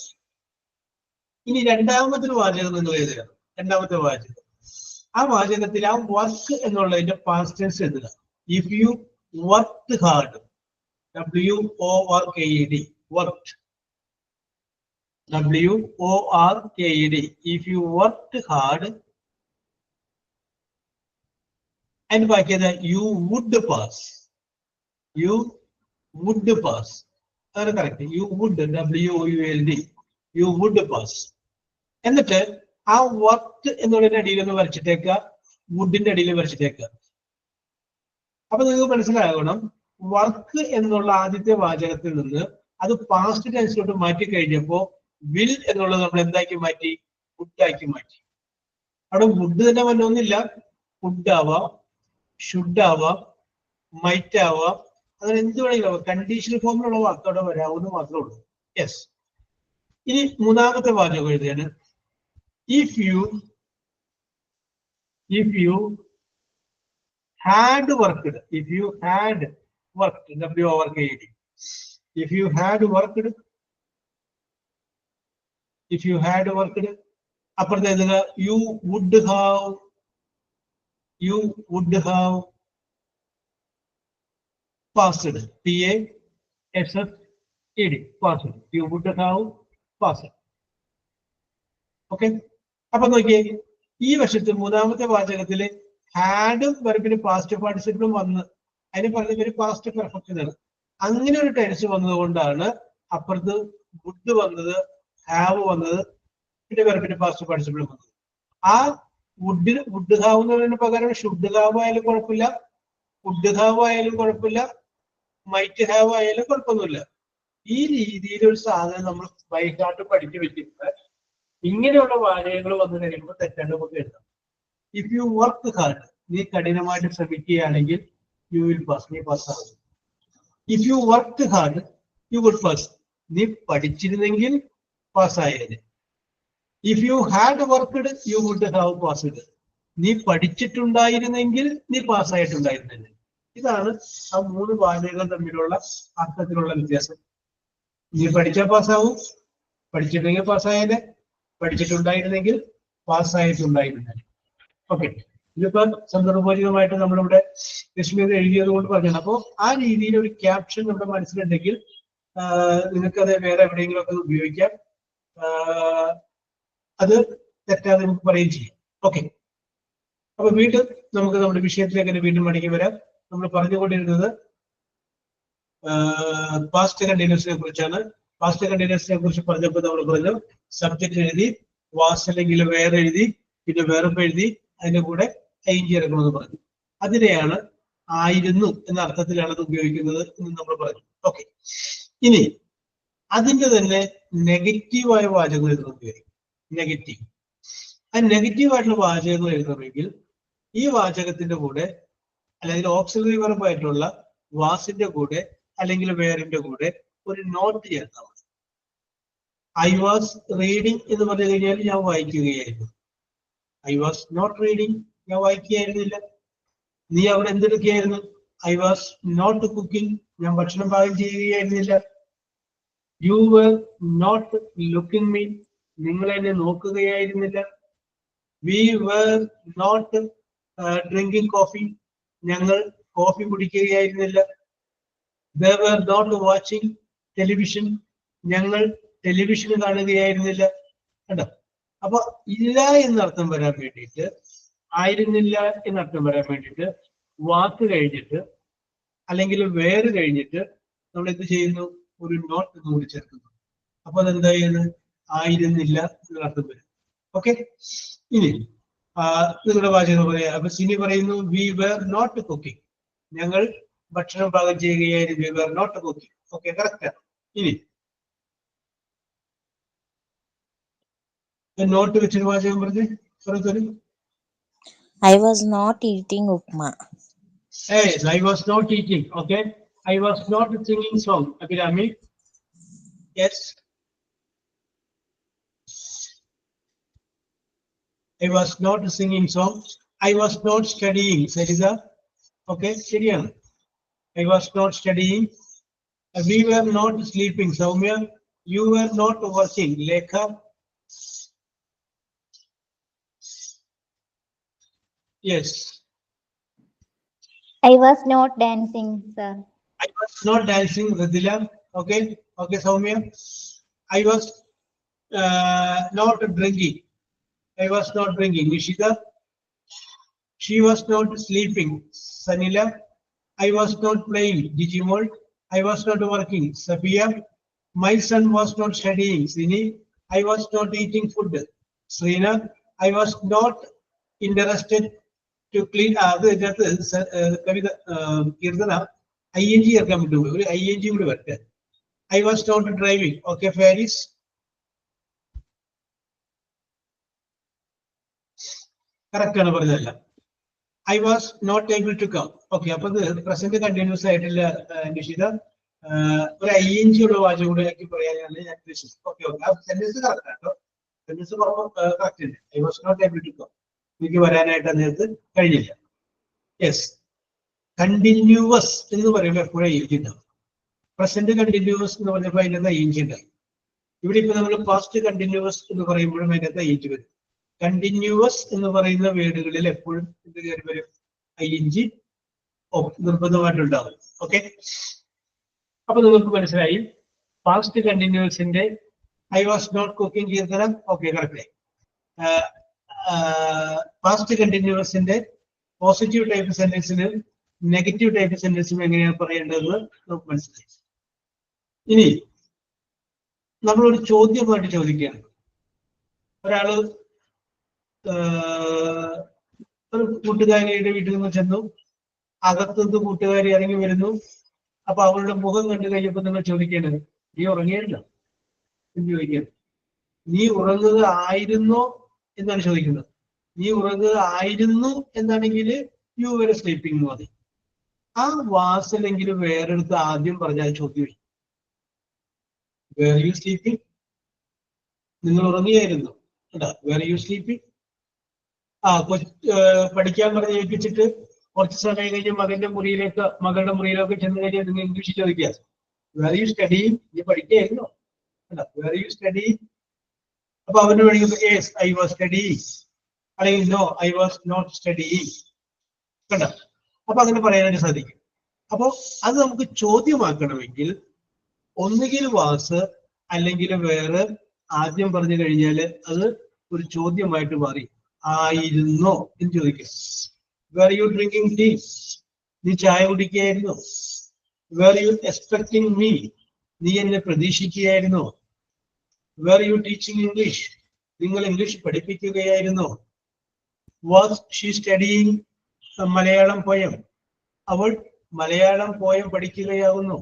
ഇനി രണ്ടാമത്തെ വാചകം നിങ്ങൾ എഴുതുക. രണ്ടാമത്തെ വാചകം, ആ വാചകത്തിൽ ആ വർക്ക് എന്നുള്ളതിന്റെ പാസ്റ്റ് ടെൻസ് എഴുതുക. If you worked hard, WORKED, worked, WORKED. If you worked hard അതിന് ബാക്കിയത് you would pass. You would pass, അതാണ് correct. You would, WOULD, you would pass. എന്നിട്ട് ആ വർക്ക് എന്നുള്ളതിന്റെ അടിയിൽ ഒന്ന് വരച്ചിട്ടേക്കുക, വുഡിന്റെ അടിയിൽ വരച്ചിട്ടേക്കുക. അപ്പൊ നിങ്ങൾക്ക് മനസ്സിലാകണം, വർക്ക് എന്നുള്ള ആദ്യത്തെ വാചകത്തിൽ നിന്ന് അത് പാസ്റ്റ് ടെൻസിലോട്ട് മാറ്റി കഴിഞ്ഞപ്പോ വിൽ എന്നുള്ളത് നമ്മൾ എന്താക്കി മാറ്റി? വുഡാക്കി മാറ്റി. അവിടെ വുഡ് തന്നെ വന്നൊന്നില്ല, വുഡ് ആവാം, ഷുഡ് ആവാം, മൈറ്റ് ആവാം, അങ്ങനെ എന്ത് വേണമെങ്കിലും ആവാം. കണ്ടീഷണൽ ഫോമിലുള്ള വാക്ക് അവിടെ വരാവുന്ന മാത്രമേ ഉള്ളൂ. യെസ്. ഇനി മൂന്നാമത്തെ വാചകം എഴുതിയാണ്. If you had worked, if you had worked, WORKED. If you had worked, അപ്പുറത്തെ എഴുതുക you would have passed, PASSED, passed. You would have passed. Okay, അപ്പൊ നോക്കിയേ, ഈ വർഷത്തിൽ മൂന്നാമത്തെ വാചകത്തില് ഹാഡും വെർബിന് പാസ്റ്റ് പാർട്ടിസിപ്പിളും വന്ന് അതിന് പറഞ്ഞ ഒരു പാസ്റ്റ് പെർഫെക്ഷൻ ആണ്. അങ്ങനെ ഒരു ടെൻസ് വന്നതുകൊണ്ടാണ് അപ്പുറത്ത് വുഡ് വന്നത്, ഹാവ് വന്നത്, പിന്നെ വെർബിന്റെ പാസ്റ്റ് പാർട്ടിസിപ്പിൾ വന്നത്. ആ വുഡ് ഹാവ് എന്നതിന് പകരം ഷുഡ് ഹാവ് ആയാലും കുഴപ്പമില്ല, വുഡ് ഹാവ് ആയാലും കുഴപ്പമില്ല, മൈറ്റ് ഹാവ് ആയാലും കുഴപ്പമൊന്നുമില്ല. ഈ രീതിയിൽ ഒരു സാധനം നമ്മൾ ബൈഹാർട്ട് പഠിച്ചു വെച്ചിട്ട് ഇങ്ങനെയുള്ള വാചകങ്ങൾ വന്നു കഴിയുമ്പോൾ തെറ്റാണ്ട് നമുക്ക് എഴുതാം. ഇഫ് യു വർക്ക് ഹാർഡ്, നീ കഠിനമായിട്ട് ശ്രമിക്കുകയാണെങ്കിൽ യു വിൽ പാസ്, നീ പാസ്സാകും. If you work hard you would pass, നീ പഠിച്ചിരുന്നെങ്കിൽ പാസ്സായേനെ. If you had worked you would have passed, നീ പഠിച്ചിട്ടുണ്ടായിരുന്നെങ്കിൽ നീ പാസ്സായിട്ടുണ്ടായിരുന്നില്ല. ഇതാണ് ആ മൂന്ന് വാചകങ്ങൾ തമ്മിലുള്ള അർത്ഥത്തിലുള്ള വ്യത്യാസം. നീ പഠിച്ചാൽ പാസ്സാവും, പഠിച്ചിട്ടുണ്ടെങ്കിൽ പാസ്സായേനെ, പഠിച്ചിട്ടുണ്ടായിരുന്നെങ്കിൽ പാസ്സായിട്ടുണ്ടായിരുന്നില്ല. ഓക്കെ, ഇതിപ്പോ സന്ദർഭോചിതമായിട്ട് നമ്മളിവിടെ കശ്മീർ എഴുതിയത് കൊണ്ട് പറഞ്ഞത്. അപ്പോൾ ആ രീതിയിൽ ഒരു ക്യാപ്ഷൻ നമ്മുടെ മനസ്സിലുണ്ടെങ്കിൽ നിങ്ങൾക്കത് വേറെ എവിടെയെങ്കിലും ഒക്കെ ഉപയോഗിക്കാം. അത് തെറ്റാതെ നമുക്ക് പറയുകയും ചെയ്യാം. ഓക്കെ, അപ്പൊ വീണ്ടും നമുക്ക് നമ്മുടെ വിഷയത്തിലേക്ക് വീണ്ടും മടങ്ങി വരാം. നമ്മൾ പറഞ്ഞുകൊണ്ടിരുന്നത് പാസ്റ്റ് കണ്ടിന്യൂസിനെ കുറിച്ചാണ്. പാസ്റ്റ് കണ്ടിന്യൂസിനെ കുറിച്ച് പറഞ്ഞപ്പോൾ നമ്മൾ പറഞ്ഞു സബ്ജക്ട് എഴുതി, വാസ് അല്ലെങ്കിൽ വേറെ എഴുതി, പിന്നെ വെർബ് എഴുതി, അതിന്റെ കൂടെ ing ഇറക്കണമെന്ന് പറഞ്ഞു. അതിനെയാണ് ആയിരുന്നു എന്ന അർത്ഥത്തിലാണ് അത് ഉപയോഗിക്കുന്നത് എന്ന് നമ്മൾ പറഞ്ഞു. ഓക്കെ, ഇനി അതിന്റെ തന്നെ നെഗറ്റീവായ വാചകങ്ങൾ എഴുതണം. നെഗറ്റീവ്, ആ നെഗറ്റീവ് ആയിട്ടുള്ള വാചകങ്ങൾ എഴുതണമെങ്കിൽ ഈ വാചകത്തിന്റെ കൂടെ അല്ലെങ്കിൽ ഓക്സിലറി വെർബ് ആയിട്ടുള്ള വാസിന്റെ കൂടെ അല്ലെങ്കിൽ വേറിന്റെ കൂടെ ഒരു നോട്ട് ചേർത്താൽ മതി. ഐ വാസ് റീഡിങ് എന്ന് പറഞ്ഞു കഴിഞ്ഞാൽ ഞാൻ വായിക്കുകയായിരുന്നു. ഐ വാസ് നോട്ട് റീഡിങ്, ഞാൻ വായിക്കുകയായിരുന്നില്ല. നീ അവിടെ എന്തെടുക്കുകയായിരുന്നു? ഐ വാസ് നോട്ട് കുക്കിംഗ്, ഞാൻ ഭക്ഷണം പാകം ചെയ്യുകയായിരുന്നില്ല. You were not looking me, നിങ്ങൾ എന്നെ നോക്കുകയായിരുന്നില്ല. We were not drinking coffee, ഞങ്ങൾ കോഫി കുടിക്കുകയായിരുന്നില്ല. They were not watching television, ഞങ്ങൾ ടെലിവിഷൻ കാണുകയായിരുന്നില്ല. കണ്ടോ? അപ്പൊ ഇല്ല എന്നർത്ഥം വരാൻ വേണ്ടിയിട്ട്, ആയിരുന്നില്ല എന്നർത്ഥം വരാൻ വേണ്ടിയിട്ട് വാക്ക് കഴിഞ്ഞിട്ട് അല്ലെങ്കിൽ വേറെ കഴിഞ്ഞിട്ട് നമ്മൾ എന്ത് ചെയ്യുന്നു? ഒരു നോട്ട് കൂടി ചേർക്കുന്നു. അപ്പൊ അതെന്തായിരുന്നു? ആയിരുന്നില്ല എന്നർത്ഥം വരും. ഓക്കെ, ഇനി നിങ്ങളുടെ വാചകം പറയാം. അപ്പൊ സിനി പറയുന്നു വി വേർ നോട്ട് കുക്കിംഗ്, ഞങ്ങൾ ഭക്ഷണം പാകം ചെയ്യുകയായിരുന്നു. We were not cooking. Okay, കറക്റ്റാണ്. ഇനി നോട്ട് വെച്ചൊരു വാചകം പറഞ്ഞു. I was not eating upma. Yes, I was not eating. Okay, I was not singing song. Abhirami, yes. I was not singing song. I was not studying. Sarida, okay, ശരിയാണ്. I was not studying. We were not sleeping. Soumya, you were not working. Lekha, yes. I was not dancing, sir. I was not dancing. Radila, okay, okay. Soumya, I was not drinking. I was not drinking. Nishita, she was not sleeping. Sanila, I was not playing. Digimon, I was not working. Safiya, my son was not studying. Sini, I was not eating food. Srina, I was not interested to clean. Kavitha Keerthana ing ചേർക്കാൻ പറ്റും. ഒരു ing കൂടി വരട്ടെ. I was not driving. Okay, Faris. Correct ആണ് പറഞ്ഞതല്ല. I was not able to come. Okay, അപ്പൊ ഇത് പ്രസന്റ് കണ്ടിന്യൂസ് ആയിട്ടില്ല നിഷിത. ഒരു ing ഉള്ള വാചകം കൂടെ ആക്കി പറയാനാണ് ഞാൻ ഉദ്ദേശിച്ചത്. ഓക്കെ, ഓക്കെ, ആ സെന്റൻസ് കറക്റ്റ് ആട്ടോ. സെന്റൻസ് കറക്റ്റ് ഉണ്ട്. I was not able to come, എനിക്ക് വരാനായിട്ട് അദ്ദേഹത്ത് കഴിഞ്ഞില്ല. യെസ്, കണ്ടിന്യൂവസ് എന്ന് പറയുമ്പോൾ എപ്പോഴും ing ഉണ്ടാവും. പ്രസന്റ് കണ്ടിന്യൂവസ് എന്ന് പറഞ്ഞപ്പോൾ അതിനകത്ത് ing ഉണ്ടായി. ഇവിടെ ഇപ്പൊ നമ്മൾ പാസ്റ്റ് കണ്ടിന്യൂവസ് എന്ന് പറയുമ്പോഴും അതിനകത്ത് ing വരും. കണ്ടിന്യൂവസ് എന്ന് പറയുന്ന വേർഡുകളിൽ എപ്പോഴും എന്ത് കയറി വരും? ing നിർബന്ധമായിട്ടുണ്ടാവും. ഓക്കെ, അപ്പൊ നിങ്ങൾക്ക് മനസ്സിലായി പാസ്റ്റ് കണ്ടിന്യൂസിന്റെ I was not cooking Keerthanam. Okay, correct. Past കണ്ടിന്യൂസിന്റെ പോസിറ്റീവ് ടൈപ്പ് സെന്റൻസിനും നെഗറ്റീവ് ടൈപ്പ് സെന്റൻസിനും എങ്ങനെയാണ് പറയേണ്ടതെന്ന് നമുക്ക് മനസ്സിലായി. ഇനി നമ്മളൊരു ചോദ്യമായിട്ട് ചോദിക്കുകയാണ്. ഒരാള് ഒരു കൂട്ടുകാരിയുടെ വീട്ടിൽ നിന്ന് ചെന്നു, അകത്തുനിന്ന് കൂട്ടുകാരി ഇറങ്ങി വരുന്നു. അപ്പൊ അവളുടെ മുഖം കണ്ടു കഴിഞ്ഞപ്പോൾ നിങ്ങൾ ചോദിക്കേണ്ടത്, നീ ഉറങ്ങിയല്ലോ എന്ന് ചോദിക്കുന്നത്. നീ ഉറങ്ങുക ആയിരുന്നോ എന്നാണ് ചോദിക്കുന്നത്. നീ ഉറങ്ങുക ആയിരുന്നു എന്നാണെങ്കിൽ യു വെർ സ്ലീപ്പിംഗ് എന്ന് മതി. ആ വാസലെങ്കിലും വേറെടുത്ത് ആദ്യം പറഞ്ഞാൽ ചോദ്യം, വേർ യു സ്ലീപ്പിംഗ്, നിങ്ങൾ ഉറങ്ങിയായിരുന്നു കേട്ടോ, വേർ യു സ്ലീപ്പിംഗ്. പഠിക്കാൻ പറഞ്ഞ് ഏൽപ്പിച്ചിട്ട് കുറച്ച് സമയം കഴിഞ്ഞ് മകളുടെ മുറിയിലൊക്കെ ചെന്ന് കഴിഞ്ഞാൽ നിങ്ങൾ ഇംഗ്ലീഷ് ചോദിക്കുക, വേർ യു സ്റ്റഡിങ്, നീ പഠിക്കുകയായിരുന്നോ കേട്ടോ, വേർ യു സ്റ്റഡിങ്. അപ്പൊ അവന് വേണമെങ്കിൽ യെസ് ഐ വാസ് സ്റ്റഡിങ്, അല്ലെങ്കിൽ no I was not studying കണ്ടോ. അപ്പൊ അങ്ങനെ പറയാനായിട്ട് സാധിക്കും. അപ്പൊ അത് നമുക്ക് ചോദ്യമാക്കണമെങ്കിൽ ഒന്നുകിൽ വാസ് അല്ലെങ്കിൽ വേറെ ആദ്യം പറഞ്ഞു കഴിഞ്ഞാൽ അത് ഒരു ചോദ്യമായിട്ട് മാറി. ആയിരുന്നോ എന്ന് ചോദിക്കും. വേർ യു ഡ്രിങ്കിങ് ടീ, നീ ചായ കുടിക്കുകയായിരുന്നോ. വേർ യു എക്സ്പെക്ടിങ് മീ, നീ എന്നെ പ്രതീക്ഷിക്കുകയായിരുന്നോ. വേർ യു ടീച്ചിങ് ഇംഗ്ലീഷ്, നിങ്ങൾ ഇംഗ്ലീഷ് പഠിപ്പിക്കുകയായിരുന്നോ. Was she studying Malayalam poem, അവൾ മലയാളം പോയം പഠിക്കുകയാവുന്നു.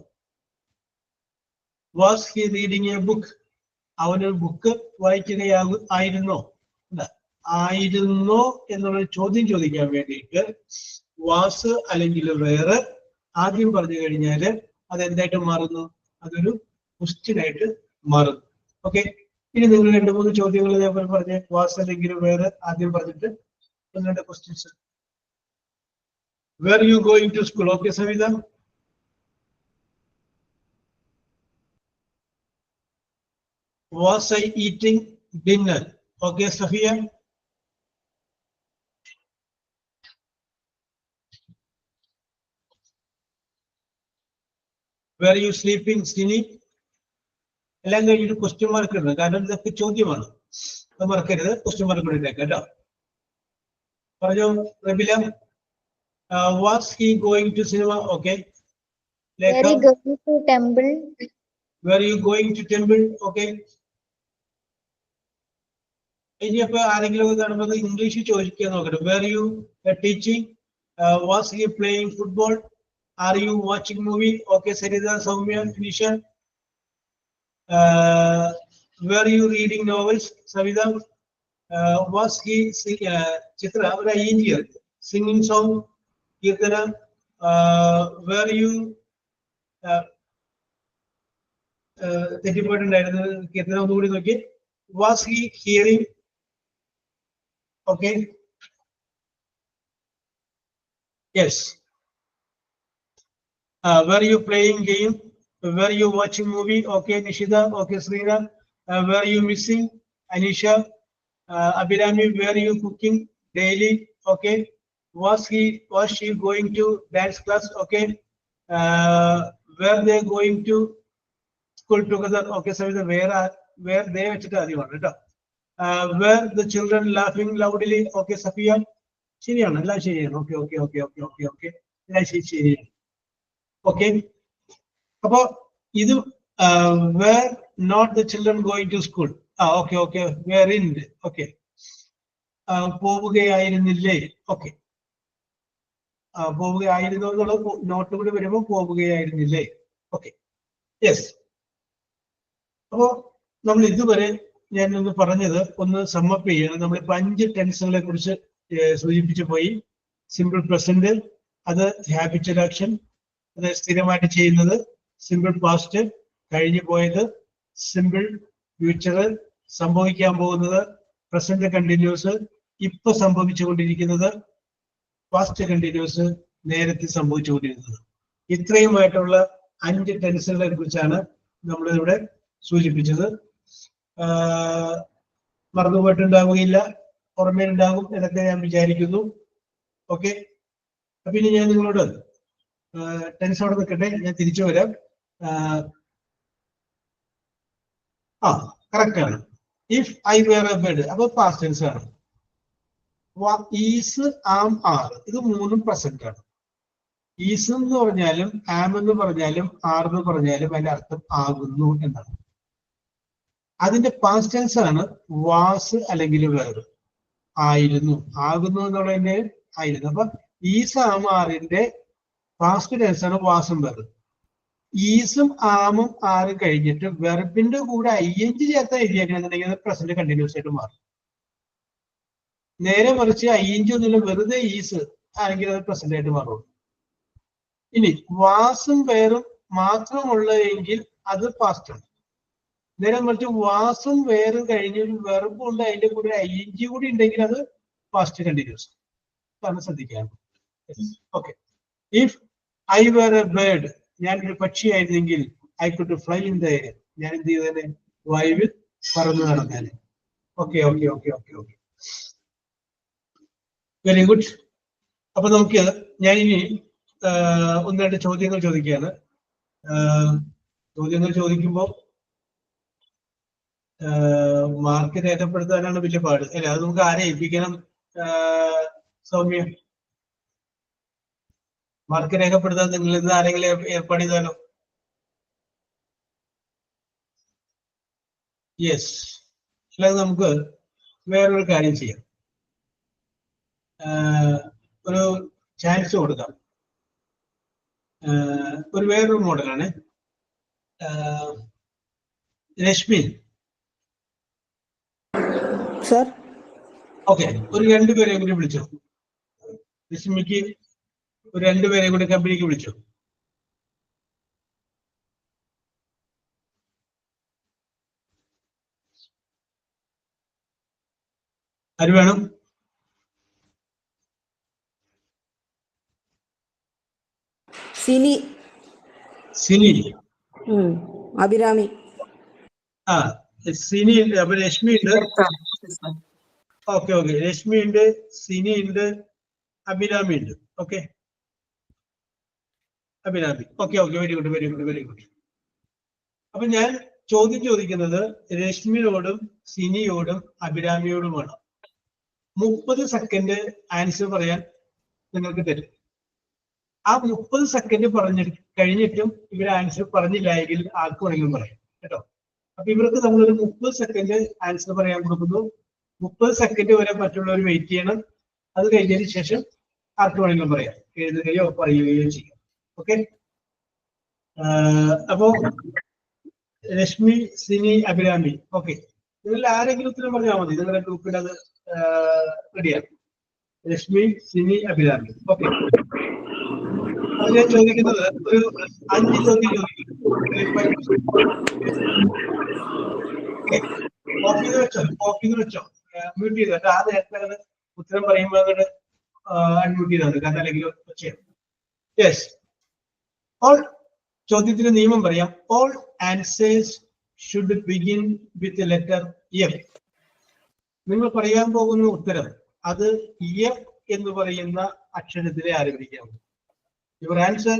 Was he reading a book, അവനൊരു ബുക്ക് ആയിരുന്നോ. ആയിരുന്നോ എന്നുള്ള ചോദ്യം ചോദിക്കാൻ വേണ്ടിയിട്ട് വാസ് അല്ലെങ്കിൽ വേറെ ആദ്യം പറഞ്ഞു കഴിഞ്ഞാല് അതെന്തായിട്ട് മാറുന്നു, അതൊരു ക്വസ്റ്റ്യൻ ആയിട്ട് മാറുന്നു. ഓക്കെ, ഇനി നിങ്ങൾ 2-3 ചോദ്യങ്ങൾ ഞാൻ പറഞ്ഞ് വാസ് അല്ലെങ്കിൽ വേറെ ആദ്യം പറഞ്ഞിട്ട് നിങ്ങളുടെ questions. Were you going to school, okay Savitha. Was I eating dinner? Okay, Safia. Were you sleeping, Sini? എല്ലാം കഴിഞ്ഞിട്ട് ക്വസ്റ്റ്യൻ മാർക്ക് ഇടുന്നത്, കാരണം ഇതൊക്കെ ചോദ്യമാണ്. അത് മറക്കരുത്, ക്വസ്റ്റ്യൻ മാർക്ക് ഇട്ടേക്കാം കേട്ടോ. പറഞ്ഞോ റബില. Was he going to cinema? Okay. Were you going to temple? Were you going to temple? Okay. ഇനിയപ്പോ ആരെങ്കിലും കാണുമ്പോൾ ഇംഗ്ലീഷ് ചോദിക്കാൻ നോക്കണം. Were you teaching, was he playing football, are you watching movie. Okay Saritha, Soumya, Nisha. Were you reading novels, Savitha. Was he Chithra ഒരു ഈജിയർ singing song, Keerthana. Were you തെറ്റിപ്പോയിട്ടുണ്ടായിരുന്നു കീർത്തന, ഒന്നുകൂടി നോക്കി. Was he hearing. Okay. Yes. Were you playing game? Were you watching movie? Okay, Nishida. Okay, Srina. Were you missing? Anisha. Abhirami, were you cooking daily? Okay. Was she going to dance class? Okay. Were they going to school together? Okay, so where they were. Were the children laughing loudly? Okay, Safiya. ശരിയാണ്, എല്ലാം ശരിയാണ്. Okay okay okay okay okay okay എല്ലാം ശരിയാണ്. ഓക്കെ, അപ്പോ ഇത് were not the children going to school. Okay okay, were in. Okay, പോവുകയായിരുന്നില്ലേ. ഓക്കെ, പോവുകയായിരുന്നു എന്നുള്ള നോട്ട് കൂടി വരുമ്പോൾ പോവുകയായിരുന്നില്ലേ. Okay, yes. അപ്പോ നമ്മൾ ഇതുവരെ ഞാൻ ഒന്ന് പറഞ്ഞത് ഒന്ന് സമ്മപ്പ് ചെയ്യണം. നമ്മളിപ്പോ 5 ടെൻസുകളെ കുറിച്ച് സൂചിപ്പിച്ചു പോയി. സിമ്പിൾ പ്രസന്റ്, അത് ഹാബിച്വൽ ആക്ഷൻ, അത് സ്ഥിരമായിട്ട് ചെയ്യുന്നത്. സിമ്പിൾ പാസ്റ്റ്, കഴിഞ്ഞു പോയത്. സിമ്പിൾ ഫ്യൂച്ചർ, സംഭവിക്കാൻ പോകുന്നത്. പ്രസന്റ് കണ്ടിന്യൂസ്, ഇപ്പൊ സംഭവിച്ചുകൊണ്ടിരിക്കുന്നത്. പാസ്റ്റ് കണ്ടിന്യൂസ്, നേരത്തെ സംഭവിച്ചുകൊണ്ടിരുന്നത്. ഇത്രയുമായിട്ടുള്ള 5 ടെൻസുകളെ കുറിച്ചാണ് നമ്മളിവിടെ സൂചിപ്പിച്ചത്. മറന്നുപോയിട്ടുണ്ടാവുകയില്ല, ഓർമ്മയുണ്ടാകും എന്നൊക്കെ ഞാൻ വിചാരിക്കുന്നു. ഓക്കെ, അപ്പൊ ഇനി ഞാൻ നിങ്ങളോട് ടെൻസ് അവിടെ നിൽക്കട്ടെ, ഞാൻ തിരിച്ചു വരാം. കറക്റ്റ് ആണ്. If I were a bird, അപ്പൊ പാസ്റ്റ് ടെൻസ് ആണ്. ഈസ്, ആം, ആർ, ഇത് 3ഉം പ്രസന്റ് ആണ്. ഈസ് എന്ന് പറഞ്ഞാലും ആം എന്ന് പറഞ്ഞാലും ആർ എന്ന് പറഞ്ഞാലും അതിന്റെ അർത്ഥം ആകുന്നു എന്നാണ്. അതിന്റെ പാസ്റ്റ് ടെൻസ് ആണ് വാസ് അല്ലെങ്കിൽ വേർ. ആയിരുന്നു, ആകുന്നു എന്നുള്ളതിന്റെ ആയിരുന്നു. അപ്പൊ ഈസ് ആം ആറിന്റെ പാസ്റ്റ് ടെൻസ് ആണ് വാസും വേർ. ഈസും ആമും ആറും കഴിഞ്ഞിട്ട് വെർബിന്റെ കൂടെ ING ചേർത്ത് എഴുതിയേക്കണമെന്നുണ്ടെങ്കിൽ അത് പ്രസന്റ് കണ്ടിന്യൂസ് ആയിട്ട് മാറും. നേരെ മറിച്ച് ING ഒന്നുമില്ല, വെറുതെ ഈസ് ആണെങ്കിൽ അത് പ്രസന്റ് ആയിട്ട് മാറും. ഇനി വാസും വേറും മാത്രമുള്ളതെങ്കിൽ അത് പാസ്റ്റ് ആണ്. നേരെ മറിച്ച് വാസും വേറും കഴിഞ്ഞ് വെർബും ഉണ്ട്, അതിന്റെ കൂടെ ING കൂടി ഉണ്ടെങ്കിൽ അത് പാസ്റ്റ് കണ്ടിന്യൂസ് ആണ്. ശ്രദ്ധിക്കാൻ. Okay. If I were a bird, ഞാൻ ഒരു പക്ഷിയായിരുന്നെങ്കിൽ I could fly in the air, ഞാൻ എന്ത് ചെയ്തേനെ? വായുവിൽ പറന്നു നടന്നേനെ. Okay okay okay okay okay, very good. അപ്പൊ നമുക്ക് ഞാനിനി ഒന്ന് രണ്ട് ചോദ്യങ്ങൾ ചോദിക്കുകയാണ്. ചോദ്യങ്ങൾ ചോദിക്കുമ്പോൾ മാർക്ക് രേഖപ്പെടുത്താനാണ് വലിയ പാട് അല്ലെ? അത് നമുക്ക് ആരെ ഏൽപ്പിക്കണം? സൗമ്യ, മാർക്ക് രേഖപ്പെടുത്താൻ നിങ്ങൾ ഇത് ആരെങ്കിലും ഏർപ്പാട് ചെയ്താലോ? യെസ്. അല്ലാതെ നമുക്ക് വേറൊരു കാര്യം ചെയ്യാം, ഒരു ചാൻസ് കൊടുക്കാം. ഒരു വേറൊരു മോഡലാണ്. രശ്മി, സർ. ഓക്കെ, ഒരു രണ്ടുപേരെ കൂടി വിളിച്ചോ. രശ്മിക്ക് ഒരു രണ്ടുപേരെ കൂടി കമ്പനിക്ക് വിളിച്ചോ. ആര് വേണം? സിനി. സിനി. അഭിരാമി. ആ, സിനി ഉണ്ട്. അപ്പൊ രശ്മി ഉണ്ട്. ഓക്കെ ഓക്കെ, രശ്മി ഉണ്ട്, സിനി ഉണ്ട്, അഭിരാമി ഉണ്ട്. Okay, Abhirami. Okay okay, very good very good very good. അപ്പൊ ഞാൻ ചോദ്യം ചോദിക്കുന്നത് രശ്മിയോടും സിനിയോടും അഭിരാമിയോടുമാണ്. 30 സെക്കൻഡ് ആൻസർ പറയാൻ നിങ്ങൾക്ക് തരും. ആ 30 സെക്കൻഡ് കഴിഞ്ഞിട്ടും ഇവർ ആൻസർ പറഞ്ഞില്ല എങ്കിൽ ആർക്ക് വേണമെങ്കിലും പറയാം കേട്ടോ. അപ്പൊ ഇവർക്ക് നമ്മളൊരു 30 സെക്കൻഡ് ആൻസർ പറയാൻ കൊടുക്കുന്നു. 30 സെക്കൻഡ് വരെ മറ്റുള്ളവർ വെയിറ്റ് ചെയ്യണം. അത് കഴിഞ്ഞതിന് ശേഷം ആർക്ക് വേണമെങ്കിലും പറയാം, എഴുതുകയോ പറയുകയോ ചെയ്യാം. ഓക്കെ. അപ്പോ രശ്മി, സിനി, അഭിരാമി. ഓക്കെ, ഇതിൽ ആരെങ്കിലും ഉത്തരം പറഞ്ഞാൽ മതി. നിങ്ങളുടെ ഗ്രൂപ്പിൽ അത് റെഡിയാണ്. രശ്മി, സിനി, അഭിരാമി. ഓക്കെ. അത് ഞാൻ ചോദിക്കുന്നത് ഒരു 5 ചോദ്യം ചോദിക്കും. ഓഫ് വെച്ചോ, മ്യൂട്ട് ചെയ്തോ. ആ നേരത്തെ ഉത്തരം പറയുമ്പോൾ അങ്ങോട്ട് അൺമ്യൂട്ട് ചെയ്താണ്, കാരണം അല്ലെങ്കിൽ ചെയ്യാം. യെസ്. ഓൾ ചോദ്യത്തിന് നിയമം പറയാം. All answers should begin with letter F. നിങ്ങൾ പറയാൻ പോകുന്ന ഉത്തരം അത് എഫ് എന്ന് പറയുന്ന അക്ഷരത്തിലെ ആരംഭിക്കാം. Your answer.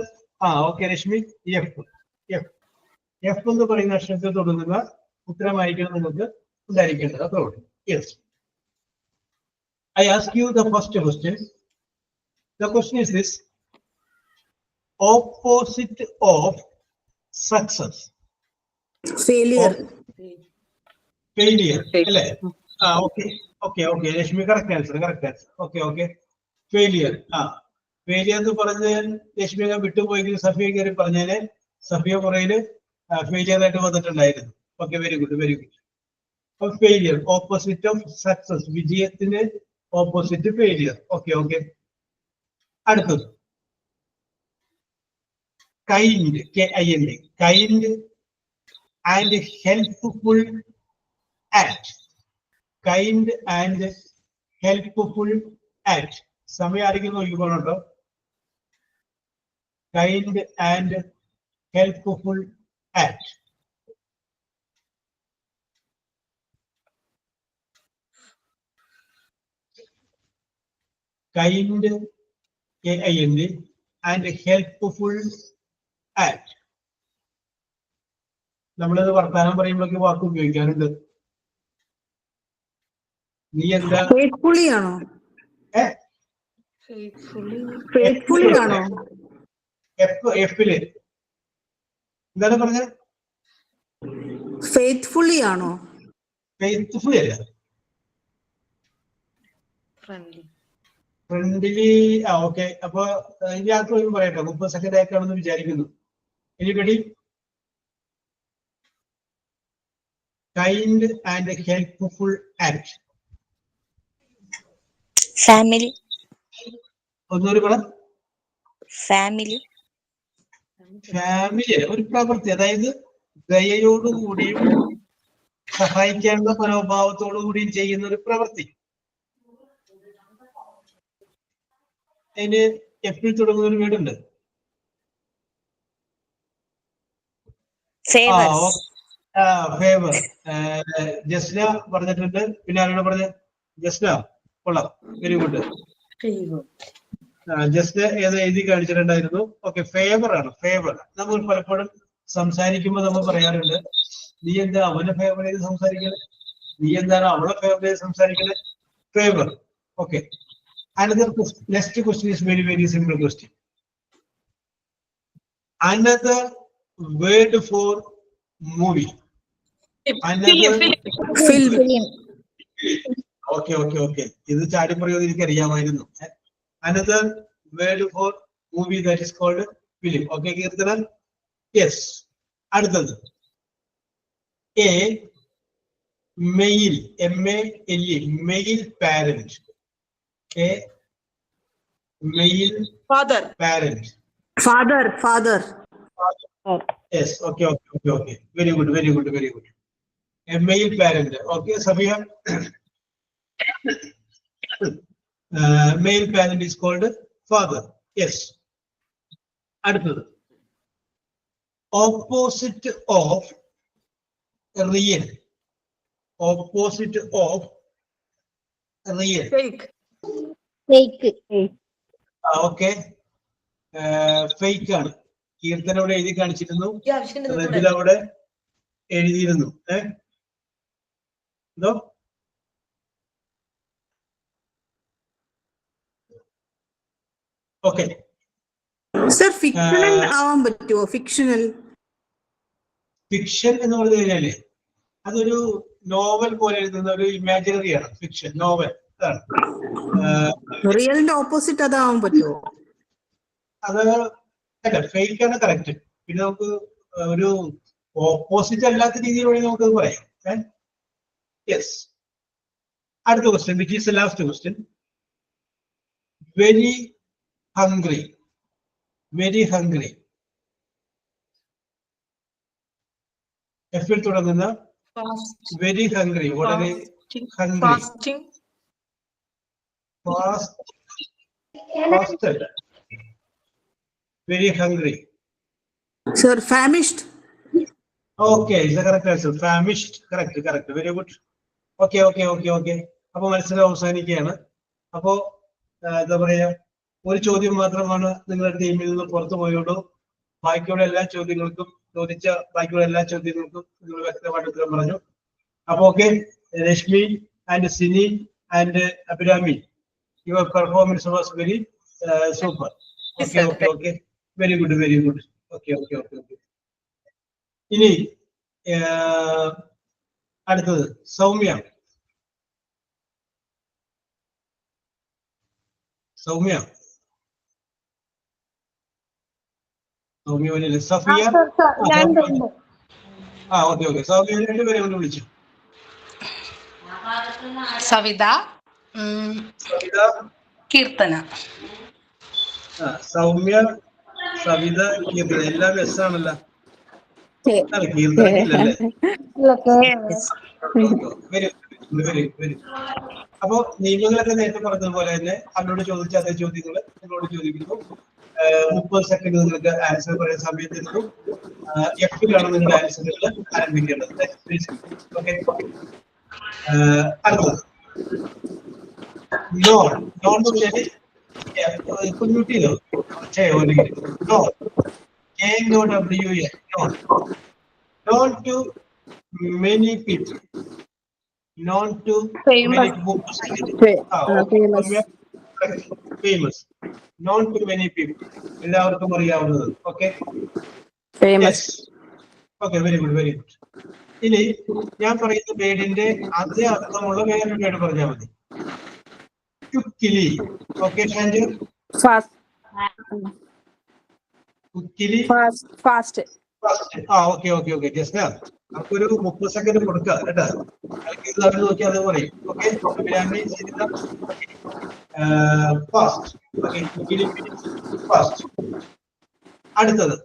Okay Rashmi, F. F F എന്ന് പറയുന്ന അക്ഷരത്തിൽ തുടങ്ങുന്ന ഉത്തരമായിരിക്കണം നിങ്ങൾക്ക് ഉണ്ടായിരിക്കേണ്ടത്. അത്രയുള്ളൂ. Yes. I ask you the first question. The question is this: opposite of success. Failure. Failure. Okay. Okay. Okay. Rashmi, correct answer. Correct answer. Okay. Okay. Failure. Failure എന്ന് പറഞ്ഞാൽ രശ്മി വിട്ടുപോയെങ്കിൽ സഫിയ കയറി പറഞ്ഞാല് സഫിയ പുറയില് ഫെയിലിയർ ആയിട്ട് വന്നിട്ടുണ്ടായിരുന്നു. Okay, very good very good. അപ്പൊ ഫെയിലിയർ, ഓപ്പോസിറ്റ് ഓഫ് സക്സസ്, വിജയത്തിന് ഓപ്പോസിറ്റ് ഫെയിലിയർ. Okay okay. അടുത്തത് kind, KIND, kind and helpful act. Kind and helpful act. സമയം ആരെങ്കിലും നോക്കിക്കോണം കേട്ടോ. Kind and helpful act. Kind, KIND and helpful act. നമ്മളിത് വർത്താനം പറയുമ്പോഴേക്ക് വാക്ക് ഉപയോഗിക്കാറുണ്ട്. നീ എന്താ ഫെയ്ത്ത്ഫുള്ളി ആണോ? ഫെയ്ത്ത്ഫുള്ളി ആണോ? എഫില് എന്താണ് പറഞ്ഞത്? ഫെയ്ത്ത്ഫുള്ളി ആണോ? ഫെയ്ത്ത്ഫുള്ളി അല്ല, ഫ്രണ്ട്ലി. ഓക്കെ. അപ്പൊ ഇനി ആർക്കും പറയട്ടെ, 30 സെക്കൻഡ് ആയിട്ടാണെന്ന് വിചാരിക്കുന്നു. Anybody? Kind and helpful act. Family. ഒന്നൂടി കൂടെ. ഫാമിലി. ഫാമിലി ഒരു പ്രവൃത്തി, അതായത് ദയയോടുകൂടിയും സഹായിക്കേണ്ട മനോഭാവത്തോടു കൂടിയും ചെയ്യുന്ന ഒരു പ്രവൃത്തി. അതിന് എപ്പിൽ തുടങ്ങുന്ന ഒരു വീടുണ്ട്. ഫേവർ. ജസ്ന പറഞ്ഞിട്ടുണ്ട്. പിന്നെ ആരോട് പറഞ്ഞ? ജസ്ന. കൊള്ളാം, വെരി ഗുഡ്. ജസ്റ്റ് ഏത് എഴുതി കാണിച്ചിട്ടുണ്ടായിരുന്നു. ഓക്കെ, ഫേവർ ആണ്. ഫേവർ നമ്മൾ പലപ്പോഴും സംസാരിക്കുമ്പോൾ നമ്മൾ പറയാറുണ്ട്, നീ എന്താ അവനെ ഫേവർ ചെയ്ത് സംസാരിക്കണേ, നീ എന്താണ് അവളെ ഫേവർ ചെയ്ത് സംസാരിക്കണേ. Favour. Okay. Another question, next question is very, very simple question. Another word for movie. Film. Okay. ഇത് ചാടി പറയുന്നത് എനിക്ക് അറിയാമായിരുന്നു. Another word for movie that is called film. Okay, Kirtana? Yes. അടുത്തത് A male, M-A-L-E, male parent. A male parent. Father. Yes. Okay. Very good. A male parent. Okay, Safiya. Male parent is called father. Yes. അടുത്തത് opposite of real. Opposite of real. Fake. Okay. Fake ആണ്. കീർത്തന അവിടെ എഴുതി കാണിച്ചിരുന്നു, റെജിൽ അവിടെ എഴുതിയിരുന്നു. എന്തോ? ഓക്കെ. സർ, ഫിക്ഷണൽ ആവാൻ പറ്റുമോ? ഫിക്ഷണൽ. ഫിക്ഷൻ എന്ന് പറഞ്ഞു കഴിഞ്ഞാല് അതൊരു നോവൽ പോലെ എഴുതുന്ന ഒരു ഇമാജിനറി ആണ്. Fiction, novel. അതാണ്. റിയലിന്റെ ഓപ്പോസിറ്റ് അതാവാൻ പറ്റുമോ? അത് അല്ല, ഫേക്ക് ആണ് കറക്റ്റ്. പിന്നെ നമുക്ക് ഒരു ഓപ്പോസിറ്റ് അല്ലാത്ത രീതിയിൽ വേണമെങ്കിൽ നമുക്ക് പറയാം. യെസ്. അടുത്ത question, which is the last question. Very hungry. എഫിൽ തുടങ്ങുന്ന വെരി ഹംഗ്രി, വളരെ hungry. Very hungry. Sir, famished. Okay, is the correct answer. Famished. Correct. Very good. Okay. അപ്പൊ മത്സരം അവസാനിക്കുകയാണ്. അപ്പോ എന്താ പറയാ, ഒരു ചോദ്യം മാത്രമാണ് നിങ്ങളുടെ ടീമിൽ നിന്ന് പുറത്തു പോയുള്ളൂ. ബാക്കിയുള്ള എല്ലാ ചോദ്യങ്ങൾക്കും നിങ്ങൾ വ്യക്തമായിട്ട് ഉത്തരം പറഞ്ഞു. അപ്പൊ okay, Rashmi and Sini and Abhirami, your performance was very super. Okay. Very good. Okay. ഇനി അടുത്തത് സൗമ്യ. സഫിയ. ഓക്കെ. സൗമ്യ രണ്ടുപേരെ കൊണ്ട് വിളിച്ചു. സവിത, കീർത്തന. സൗമ്യ, സവിത, കീർത്തന എല്ലാം എസ് ആണല്ലോ. കീർത്തനല്ലേ? വെരി. അപ്പോ നിയമങ്ങളൊക്കെ നേരത്തെ പറഞ്ഞതുപോലെ തന്നെ അവരോട് ചോദിച്ച അതേ ചോദ്യങ്ങൾ നിങ്ങളോട് ചോദിക്കുന്നു. 30 സെക്കൻഡ് നിങ്ങൾക്ക് ആൻസർ പറയാൻ സമയം തരുന്നു. എഫിലാണ് നിങ്ങളുടെ ആൻസറുകൾ ആരംഭിക്കേണ്ടത്. ഓക്കെ. അടുത്തത് നോൺ എന്ന് വെച്ചാല് കുഞ്ഞുട്ടിയോ known to many people, known to many books. Famous, known to many people. എല്ലാവർക്കും അറിയാവുന്നത്. Okay. Okay, very good, very good. ഇനി ഞാൻ പറയുന്ന വേർഡിന്റെ അതേ അർത്ഥമുള്ള വേറൊരു വേർഡ് പറഞ്ഞാൽ മതി. Quickly. Okay Shanju? Quickly fast. ആ ഓക്കെ ഓക്കെ ഓക്കെ. ജസ്റ്റ് നമുക്കൊരു 30 സെക്കൻഡ് കൊടുക്കുക കേട്ടോ. അത് നോക്കി അത് പറയും. Okay, fast. Okay, quickly fast. അടുത്തത്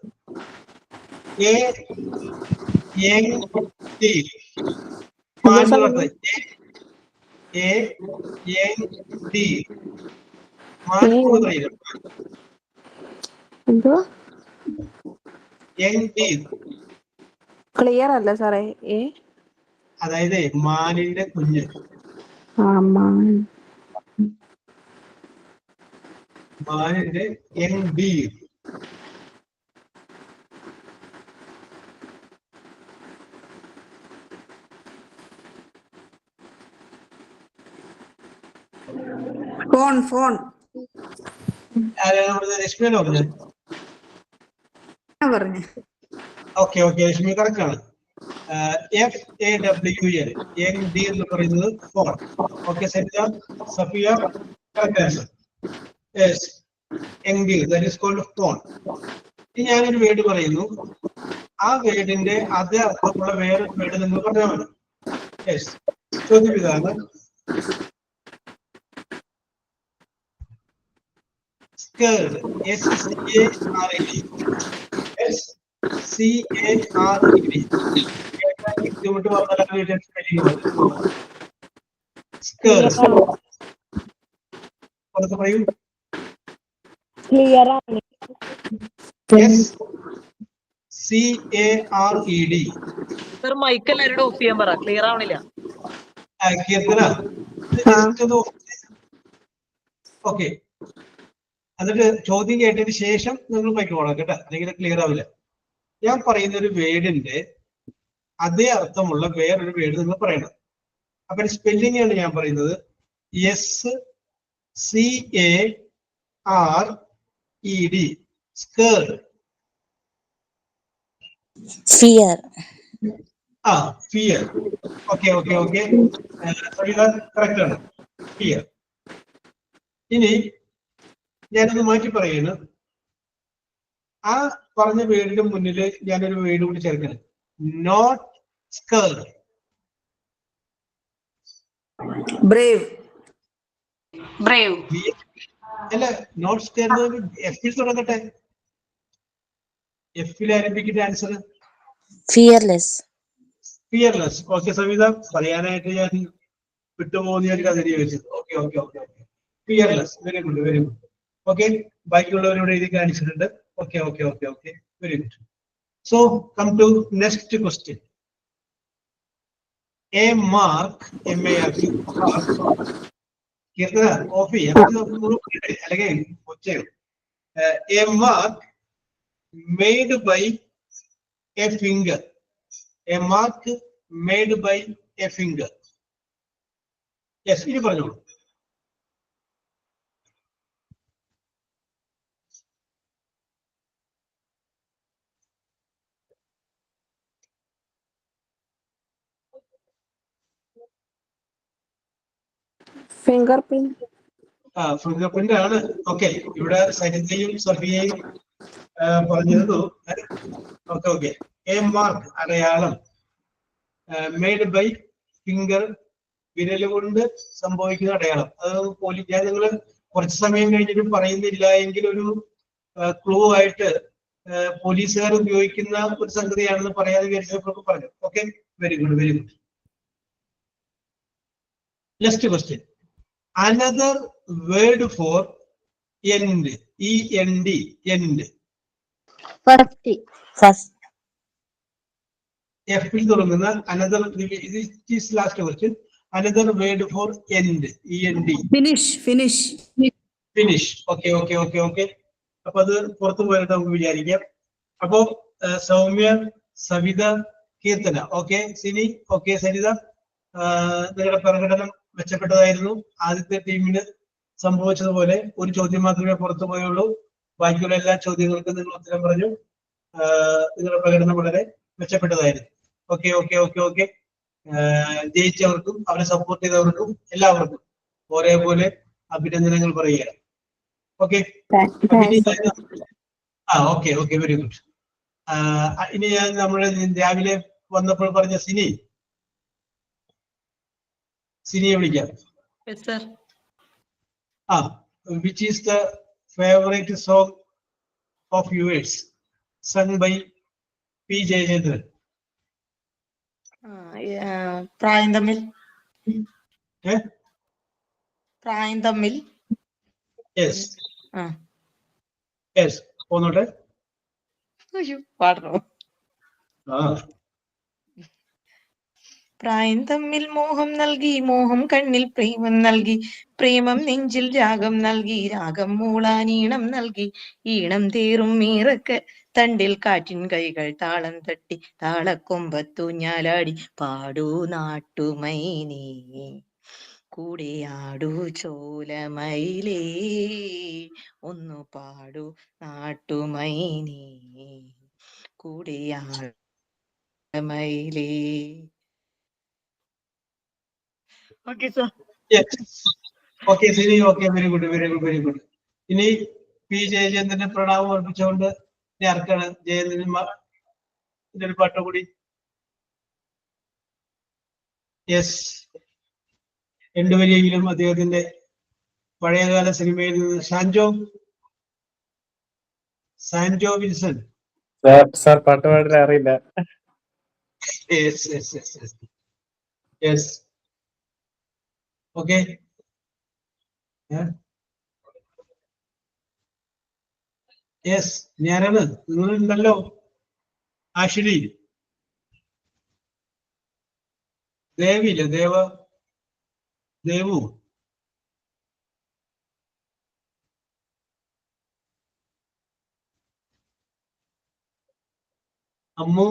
എന്തോ ക്ലിയർ അല്ല സാറേ. അതായത് മാനിന്റെ കുഞ്ഞ്. മാനിന്റെ എൻഡീർ. ഫോൺ. രശ്മിയാണ് പറഞ്ഞത്. പറഞ്ഞു. ഓക്കെ ഓക്കെ, രശ്മി കറക്റ്റ് ആണ്. FAWL ND എന്ന് പറയുന്നത് phone. Okay Safiya, correct answer. Yes, ND, that is called phone. ഇനി ഞാനൊരു വേർഡ് പറയുന്നു, ആ വേർഡിന്റെ അതേ അർത്ഥമുള്ള വേറെ വേർഡ് നിങ്ങൾ പറഞ്ഞാൽ മതി. യെസ്, ചോദ്യം ഇതാണ്. Scared. SCARED. SCARED. Scared. പറയൂ. ക്ലിയർ ആണ്. SCARED. സർ മൈക്ക് എല്ലാവരോടും ഓഫ് ചെയ്യാൻ പറ, ക്ലിയർ ആവണില്ല. ഓക്കെ, എന്നിട്ട് ചോദ്യം കേട്ടതിന് ശേഷം നിങ്ങൾ മൈക്ക് പോകണം കേട്ടോ, അല്ലെങ്കിൽ ക്ലിയർ ആവില്ല. ഞാൻ പറയുന്ന ഒരു വേർഡിന്റെ അതേ അർത്ഥമുള്ള വേറൊരു വേർഡ് നിങ്ങൾ പറയണം. അപ്പൊ സ്പെല്ലിംഗ് ആണ് ഞാൻ പറയുന്നത്. SCARED. Scared. Fear. Fear. Okay okay okay, correct ആണ്, ഫിയർ. ഇനി ഞാനത് മാറ്റി പറയുന്നു. ആ പറഞ്ഞ വേർഡിന്റെ മുന്നിൽ ഞാനൊരു വേർഡ് കൂടി ചേർക്കണം. Not scared. ബ്രേവ്. അല്ല, നോട്ട് സ്കേർഡ് എഫിൽ തുടങ്ങട്ടെ. എഫിൽ ആരംഭിക്കട്ടെ answer. Fearless. Fearless. Okay Savitha, പറയാനായിട്ട് ഞാൻ വിട്ടുപോകുന്ന ഒരു കഥ ചോദിച്ചത്. Okay okay okay okay, fearless. Very good, very good. Okay, ബാക്കിയുള്ളവരോട് എഴുതി കാണിച്ചിട്ടുണ്ട്. Okay okay okay okay, very good. So come to next question. A mark, MARK. Keerthana off ചെയ്യാം അല്ലെങ്കിൽ ഒച്ചയോ. A mark made by a finger. A mark made by a finger. Yes, ഇനി പറഞ്ഞോളൂ. Finger print. ഫിംഗർ പ്രിന്റ് ആണ്. ഓക്കെ, ഇവിടെ സരിതയും സഫിയയും പറഞ്ഞിരുന്നു. ഓക്കെ ഓക്കെ, എ മാർക്ക് അടയാളം, മെയ്ഡ് ബൈ ഫിംഗർ വിരൽ കൊണ്ട് സംഭവിക്കുന്ന അടയാളം. അത് ഞാൻ നിങ്ങൾ കുറച്ച് സമയം കഴിഞ്ഞിട്ട് പറയുന്നില്ല എങ്കിൽ ഒരു ക്ലൂ ആയിട്ട് പോലീസുകാർ ഉപയോഗിക്കുന്ന ഒരു സംഗതിയാണെന്ന് പറയാതെ വിചാരിച്ചപ്പോൾ പറഞ്ഞു. Okay, very good, very good. Next question. Another word for end. END, end. First. എഫിൽ തുടങ്ങുന്ന another. Last question. Another word for end. END. Finish. Okay okay okay okay. അപ്പൊ അത് പുറത്തു പോയിട്ട് നമുക്ക് വിചാരിക്കാം. അപ്പോ സൗമ്യ, സവിത, കീർത്തന, ഓക്കെ, സിനി, ഓക്കെ, സരിത, നിങ്ങളുടെ പ്രകടനം മെച്ചപ്പെട്ടതായിരുന്നു. ആദ്യത്തെ ടീമിന് സംഭവിച്ചതുപോലെ ഒരു ചോദ്യം മാത്രമേ പുറത്തു പോയുള്ളൂ. ബാക്കിയുള്ള എല്ലാ ചോദ്യങ്ങൾക്കും നിങ്ങൾ ഉത്തരം പറഞ്ഞു. നിങ്ങളുടെ പ്രകടനം വളരെ മെച്ചപ്പെട്ടതായിരുന്നു. Okay okay okay okay. ജയിച്ചവർക്കും അവരെ സപ്പോർട്ട് ചെയ്തവർക്കും എല്ലാവർക്കും ഒരേപോലെ അഭിനന്ദനങ്ങൾ പറയുകയാണ്. Okay, okay okay, very good. ഇനി ഞാൻ നമ്മുടെ രാവിലെ വന്നപ്പോൾ പറഞ്ഞ സിനിയെ വിളിക്കാം. Which is the favourite song of yours sung by P Jayachandran? പ്രായം തമ്മിൽ. പ്രായം തമ്മിൽ. യെസ് യെസ്, പോന്നോട്ടെ. പാടണോ? ആ, പ്രായം തമ്മിൽ മോഹം നൽകി, മോഹം കണ്ണിൽ പ്രേമം നൽകി, പ്രേമം നെഞ്ചിൽ രാഗം നൽകി, രാഗം മൂളാനീണം നൽകി, ഈണം തീറും മീറക്ക് തണ്ടിൽ കാറ്റിൻ കൈകൾ താളം തട്ടി, താളക്കൊമ്പത്തൂഞ്ഞാലാടി, പാടൂ നാട്ടുമൈനേ കൂടെയാടൂ ചോലമയിലേ, ഒന്നു പാടൂ നാട്ടുമൈനേ കൂടെയാടമയിലേ. Okay sir. Okay Sini, okay, very good very good very good. ഇനി പി ജയചന്ദ്രന്റെ പ്രണാമം അർപ്പിച്ചുകൊണ്ട് ആർക്കാണ് ജയചന്ദ്രൻ ഒരു പാട്ട് കൂടി? യെസ്, രണ്ടുപേരെങ്കിലും അദ്ദേഹത്തിന്റെ പഴയകാല സിനിമയിൽ നിന്ന് സാൻജോ വിൽസൺ. സാർ പാട്ട് പാടാൻ അറിയില്ല. Yes yes yes yes yes, okay. Yes, ഞാനാണ്. നിങ്ങളുണ്ടല്ലോ. ആശ്വരി, ദേവിയില്ല, ദേവു, അമ്മു,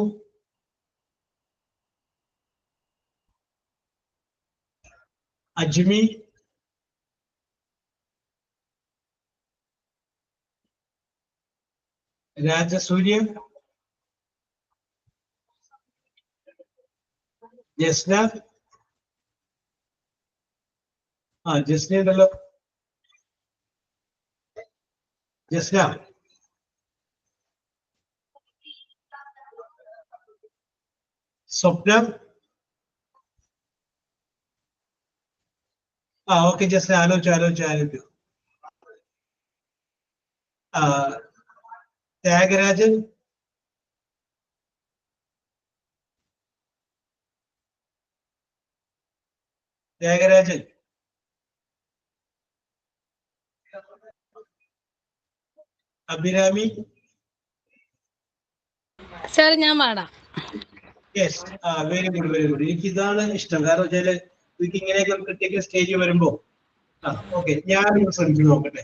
അജ്മി, രാജസൂര്യ, ജസ്ന. ജസ്ന ഉണ്ടല്ലോ. ജസ്ന, സ്വപ്ന. ഓക്കെ ജസ്ന, ആലോചിച്ചു. ത്യാഗരാജൻ, അഭിരാമി. സാർ ഞാൻ പാടാം. Yes, very good very good. എനിക്ക് ഇതാണ് ഇഷ്ടം. കാരണം വെച്ചാല് എനിക്ക് ഇങ്ങനെയൊക്കെ ക്രിട്ടിക്കൽ സ്റ്റേജ് വരുമ്പോ ഓക്കെ, ഞാൻ ശ്രമിച്ചു നോക്കട്ടെ.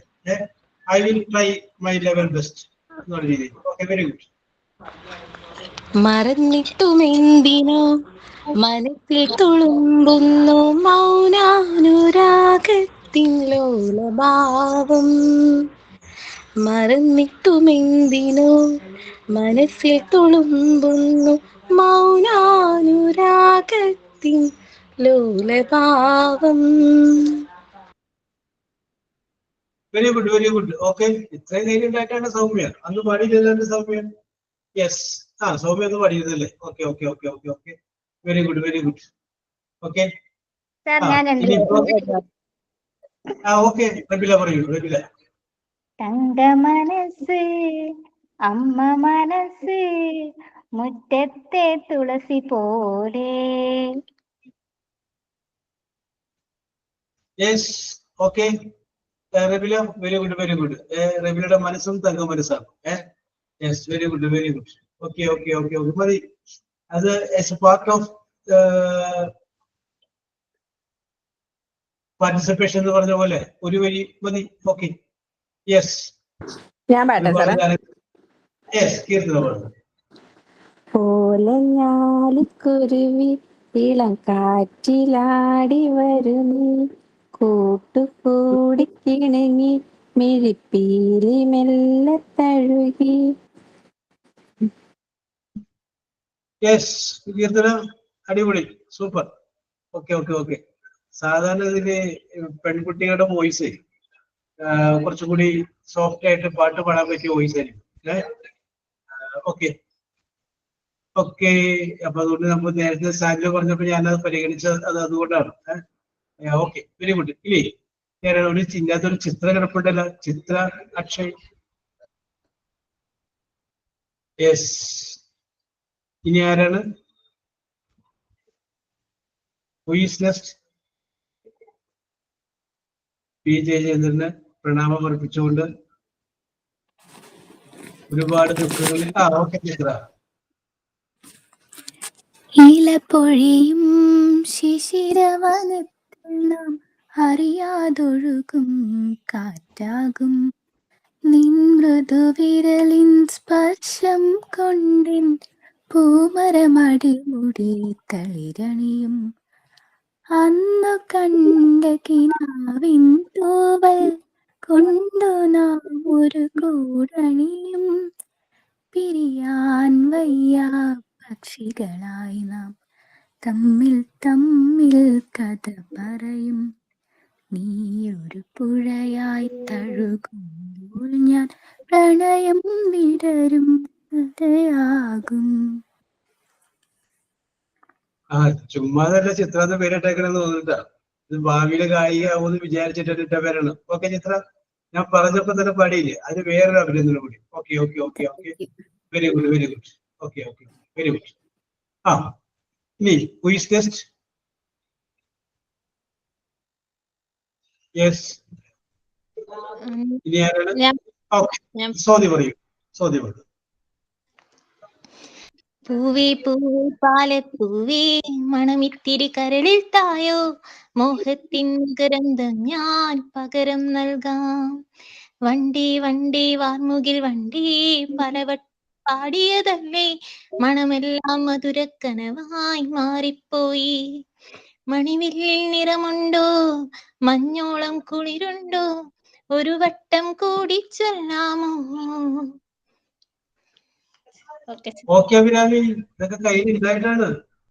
I will try my level best എന്നുള്ള രീതിയിൽ. Okay, very good. മറന്നിട്ടുമെന്തിനോ മനസ്സിൽ തുളുമ്പുന്നു മൗനാനുരാഗത്തിൻ ലോലഭാവം. മറന്നിട്ടുമെന്തിനോ മനസ്സിൽ തുളുമ്പുന്നു മൗനാനുരാഗത്തിൻ ലോലഭാവം. Very good very good. Okay, ഇത്രയും ധൈര്യമായിട്ടാണ് സൗമ്യ അന്ന് പാടിയിരുന്നത്. സൗമ്യ, യെസ്, സൗമ്യ ഒന്ന് പാടിയിരുന്നല്ലേ? Okay okay okay okay okay, very good very good. Okay, okay, Rabila പറയൂ. റബില. തങ്ക മനസ്സ് അമ്മ മനസ്സ് മുറ്റത്തെ തുളസി പോലെ. Yes, okay, Rabila, very good very good. റബിലയുടെ മനസ്സും തങ്ക മനസ്സാണ്. Yes, very good very good. Okay okay okay okay, മതി. അത് as a part of participation എന്ന് പറഞ്ഞ പോലെ ഒരു വരി മതി. Okay, yes. ഞാൻ പാട്ടെ സാറേ. യെസ്, കീർത്തന പാടുന്നു. ഓലഞ്ഞാലിക്കുരുവി ഇളം കാറ്റിലാടി വരുന്നു, കൂട്ടുകൂടി കിണങ്ങി മിഴിപ്പീലി മെല്ലെ തഴുകി. യെസ്, കീർത്തന അടിപൊളി, സൂപ്പർ. Okay okay okay. സാധാരണ ഇതില് പെൺകുട്ടികളുടെ വോയിസ് കുറച്ചുകൂടി സോഫ്റ്റ് ആയിട്ട് പാട്ട് പാടാൻ പറ്റിയ വോയിസ് ആയിരിക്കും. Okay okay. അപ്പൊ അതുകൊണ്ട് നമ്മൾ നേരത്തെ സാധ്യത പറഞ്ഞപ്പോൾ ഞാനത് പരിഗണിച്ചത് അതുകൊണ്ടാണ്. Okay, very good. ഇല്ലേ, ഞാൻ ഒരു ചിന്താത്തൊരു ചിത്രം കിടപ്പുണ്ടല്ലോ, ചിത്ര അക്ഷയ്. യെസ്. ഇനി ആരാണ്? നെക്സ്റ്റ്? പി ജയചന്ദ്രന് പ്രണാമം അർപ്പിച്ചുകൊണ്ട് ഒരുപാട് ദുഃഖങ്ങളിൽ ഓക്കെ ചിത്ര. ഇലപ്പൊഴിയും ശിശിരവനത്തിൽ നാം അറിയാതൊഴുകും കാറ്റാകും നിൻ മൃദുവിരലിൻ സ്പർശം കൊണ്ടിൻ പൂമരമടിമുടി തളിരണിയും അന്നു കണ്ട കിനാവിൻ തൂവൽ കൊണ്ടു നാം ഒരു കൂടണിയും പിരിയാൻ വയ്യാ പക്ഷികളായി നാം തമ്മിൽ തമ്മിൽ കഥ പറയും നീ ഒരു പുഴയായി തഴുകുമ്പോൾ ഞാൻ പ്രണയം വിടരും കഥയാകും. ചുമ്മാതല്ല ചിത്രത്തെ പേരിട്ടേക്കണെന്ന് തോന്നിട്ടാ. ഇത് ഭാവിയിലെ ഗായികയാവുമെന്ന് വിചാരിച്ചിട്ട് ഇട്ട പേരാണ്. ഓക്കെ ചിത്ര, ഞാൻ പറഞ്ഞപ്പോ തന്നെ പാടിയില്ലേ, അത് വേറൊരു അഭിനന്ദനം കൂടി. Okay okay okay okay, very good very good. Okay okay, very good. ഇനി ക്വിസ് ടെസ്റ്റ്. യെസ്, ഇനി ആരാണ്? ഓക്കെ, സോദി പറയൂ, സോദി പറയൂ. പൂവേ പൂവേ പാലപ്പൂവേ മണമിത്തിരി കരളിൽ തായോ, മോഹത്തിൻ ഗന്ധം ഞാൻ പകരം നൽകാം. വണ്ടി വണ്ടി വാർമുകിൽ വണ്ടി പലവട്ടം പാടിയതല്ലേ, മണമെല്ലാം മധുരക്കനവായി മാറിപ്പോയി. മണിവില്ലിൽ നിറമുണ്ടോ, മഞ്ഞോളം കുളിരുണ്ടോ, ഒരു വട്ടം കൂടി ചൊല്ലാമോ? ഓക്കെ അഭിരാമി, ഇതൊക്കെ കയ്യിൽ ഇതായിട്ടാണ്.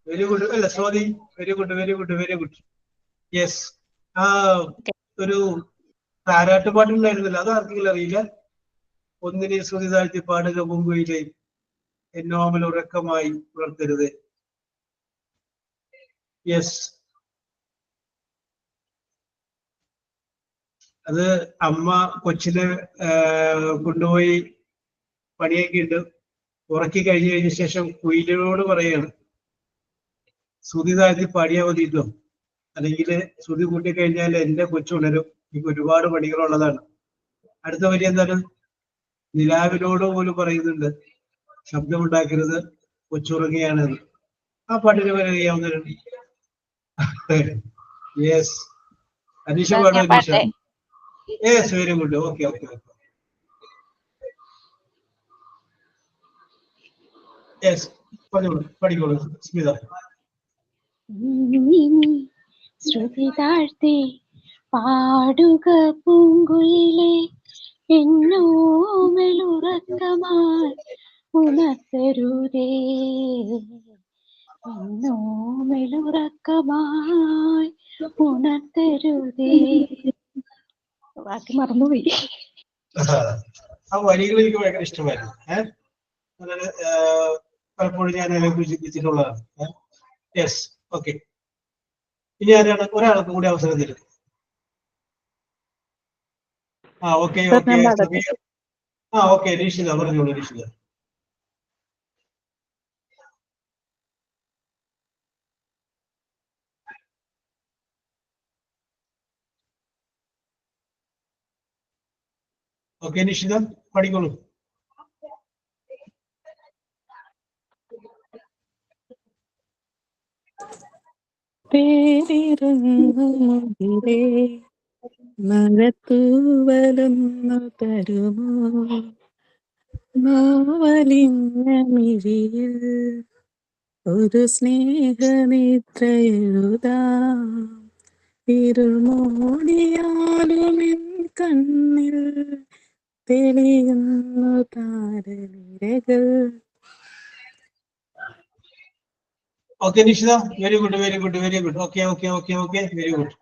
വെരി ഗുഡ് അല്ല സോദി, very good very good very good. Yes. ഒരു താരാട്ടുപാട്ടുണ്ടായിരുന്നല്ലോ, അത് ആർക്കെങ്കിലും അറിയില്ല? ഒന്നിനെ ശ്രുതി താഴ്ത്തി പാടുക മുമ്പയിലെ എന്നോമൽ ഉറക്കമായി പുലർത്തരുത്. യെസ്, അത് അമ്മ കൊച്ചിനെ കൊണ്ടുപോയി പണിയൊക്കെയുണ്ട്, ഉറക്കി കഴിഞ്ഞ ശേഷം കുയിലിനോട് പറയാണ് ശ്രുതി താഴ്ത്തി പാടിയാ മതിട്ടോ, അല്ലെങ്കിൽ ശ്രുതി കൂട്ടിക്കഴിഞ്ഞാൽ എന്റെ കൊച്ചുണരും, എനിക്ക് ഒരുപാട് പണികളുള്ളതാണ്. അടുത്ത വരി എന്താണ്? നിലാവിനോട് പോലും പറയുന്നുണ്ട് ശബ്ദമുണ്ടാക്കരുത്, കൊച്ചുറങ്ങിയാണ്. ആ പാട്ടിന് വരെ അറിയാവുന്നവരുണ്ട്. യെസ്, അനീഷ പാടോ? Aneesha? Yes, very good. Okay okay okay. Yes, പഠിക്കോളൂ സ്മിത. ശ്രുതി താഴ്ത്തി പാടുക പൂങ്കുയിലെ എന്നോമലുറക്കമായി ഉണർത്തരുതേ, എന്നോമലുറക്കമായി ഉണർത്തരുതേ. ബാക്കി മറന്നുപോയി. ആ വരികൾ എനിക്ക് ഭയങ്കര ഇഷ്ടമായിരുന്നു. അങ്ങനെ പലപ്പോഴും ഞാൻ അതിനെക്കുറിച്ച് ചിന്തിച്ചിട്ടുള്ളതാണ്. Yes, okay. ഇനി ആരാണ്? ഒരാൾക്ക് കൂടി അവസരം തരും. Okay okay okay. നിഷിത പറഞ്ഞോളൂ. നിഷിത. ഓക്കെ നിഷിത, പഠിക്കോളൂ. പേരിറങ്ങുമുതിരേ മഴത്തൂവലൊന്നു തരുമോ, നോവലിഞ്ഞ മിഴിയിൽ ഒരു സ്നേഹനിദ്ര എഴുതാം, ഇരുൾമൂടിയാലുമെൻ കണ്ണിൽ തെളിയുന്നു താരനിരകൾ. Okay Nishitha, very good very good very good. Okay okay okay okay very good.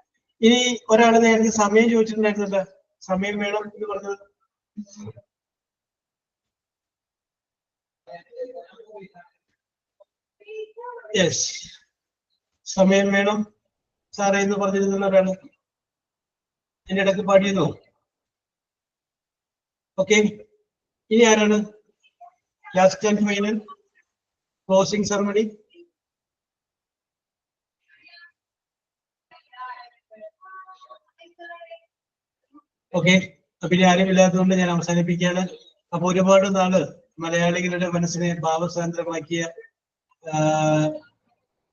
ഇനി ഒരാൾ നേരത്തെ സമയം ചോദിച്ചിട്ടുണ്ടായിരുന്നല്ലോ, സമയം വേണം എന്ന് പറഞ്ഞത്. യെസ്, സമയം വേണം സാറേ എന്ന് പറഞ്ഞിരുന്ന ഒരാള് എന്റെ ഇടയ്ക്ക് പാടിയെന്നോ? ഓക്കെ, ഇനി ആരാണ് last and final closing ceremony? Okay, അപ്പൊ ഇനി ആരും ഇല്ലാത്തതുകൊണ്ട് ഞാൻ അവസാനിപ്പിക്കുകയാണ്. അപ്പൊ ഒരുപാട് നാള് മലയാളികളുടെ മനസ്സിനെ ഭാവസാന്ദ്രമാക്കിയ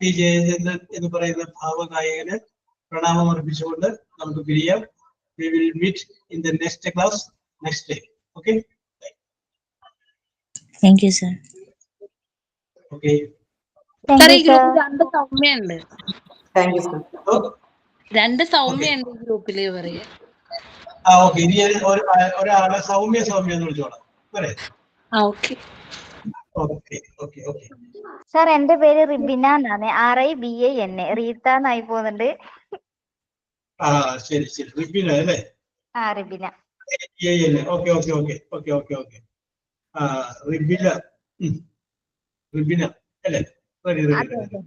പി ജയചന്ദ്രൻ എന്ന് പറയുന്ന ഭാവഗായകന് പ്രണാമം അർപ്പിച്ചുകൊണ്ട് നമുക്ക് പിരിയാം. We will meet in the next class next day. Okay? Thank you, sir. Okay. Sir ഈ ഗ്രൂപ്പിൽ രണ്ട് സൗമ്യുണ്ട്. Thank you sir. രണ്ട് സൗമ്യുണ്ട് ഈ ഗ്രൂപ്പില് പറയാ. ഓക്കെ, ഇനി ഒരാളെ സൗമ്യ എന്ന് വിളിച്ചോളാം. പോരെ? Okay okay okay okay. Sir എന്റെ പേര് റിബിന എന്നാണ്. RIBAN റീത്ത എന്നായി പോകുന്നുണ്ട്. ശരി ശരി, റിബിന അല്ലേ? Ribina. Okay okay okay okay okay okay. Ribina Ribina അല്ലേ? Ready ready ready.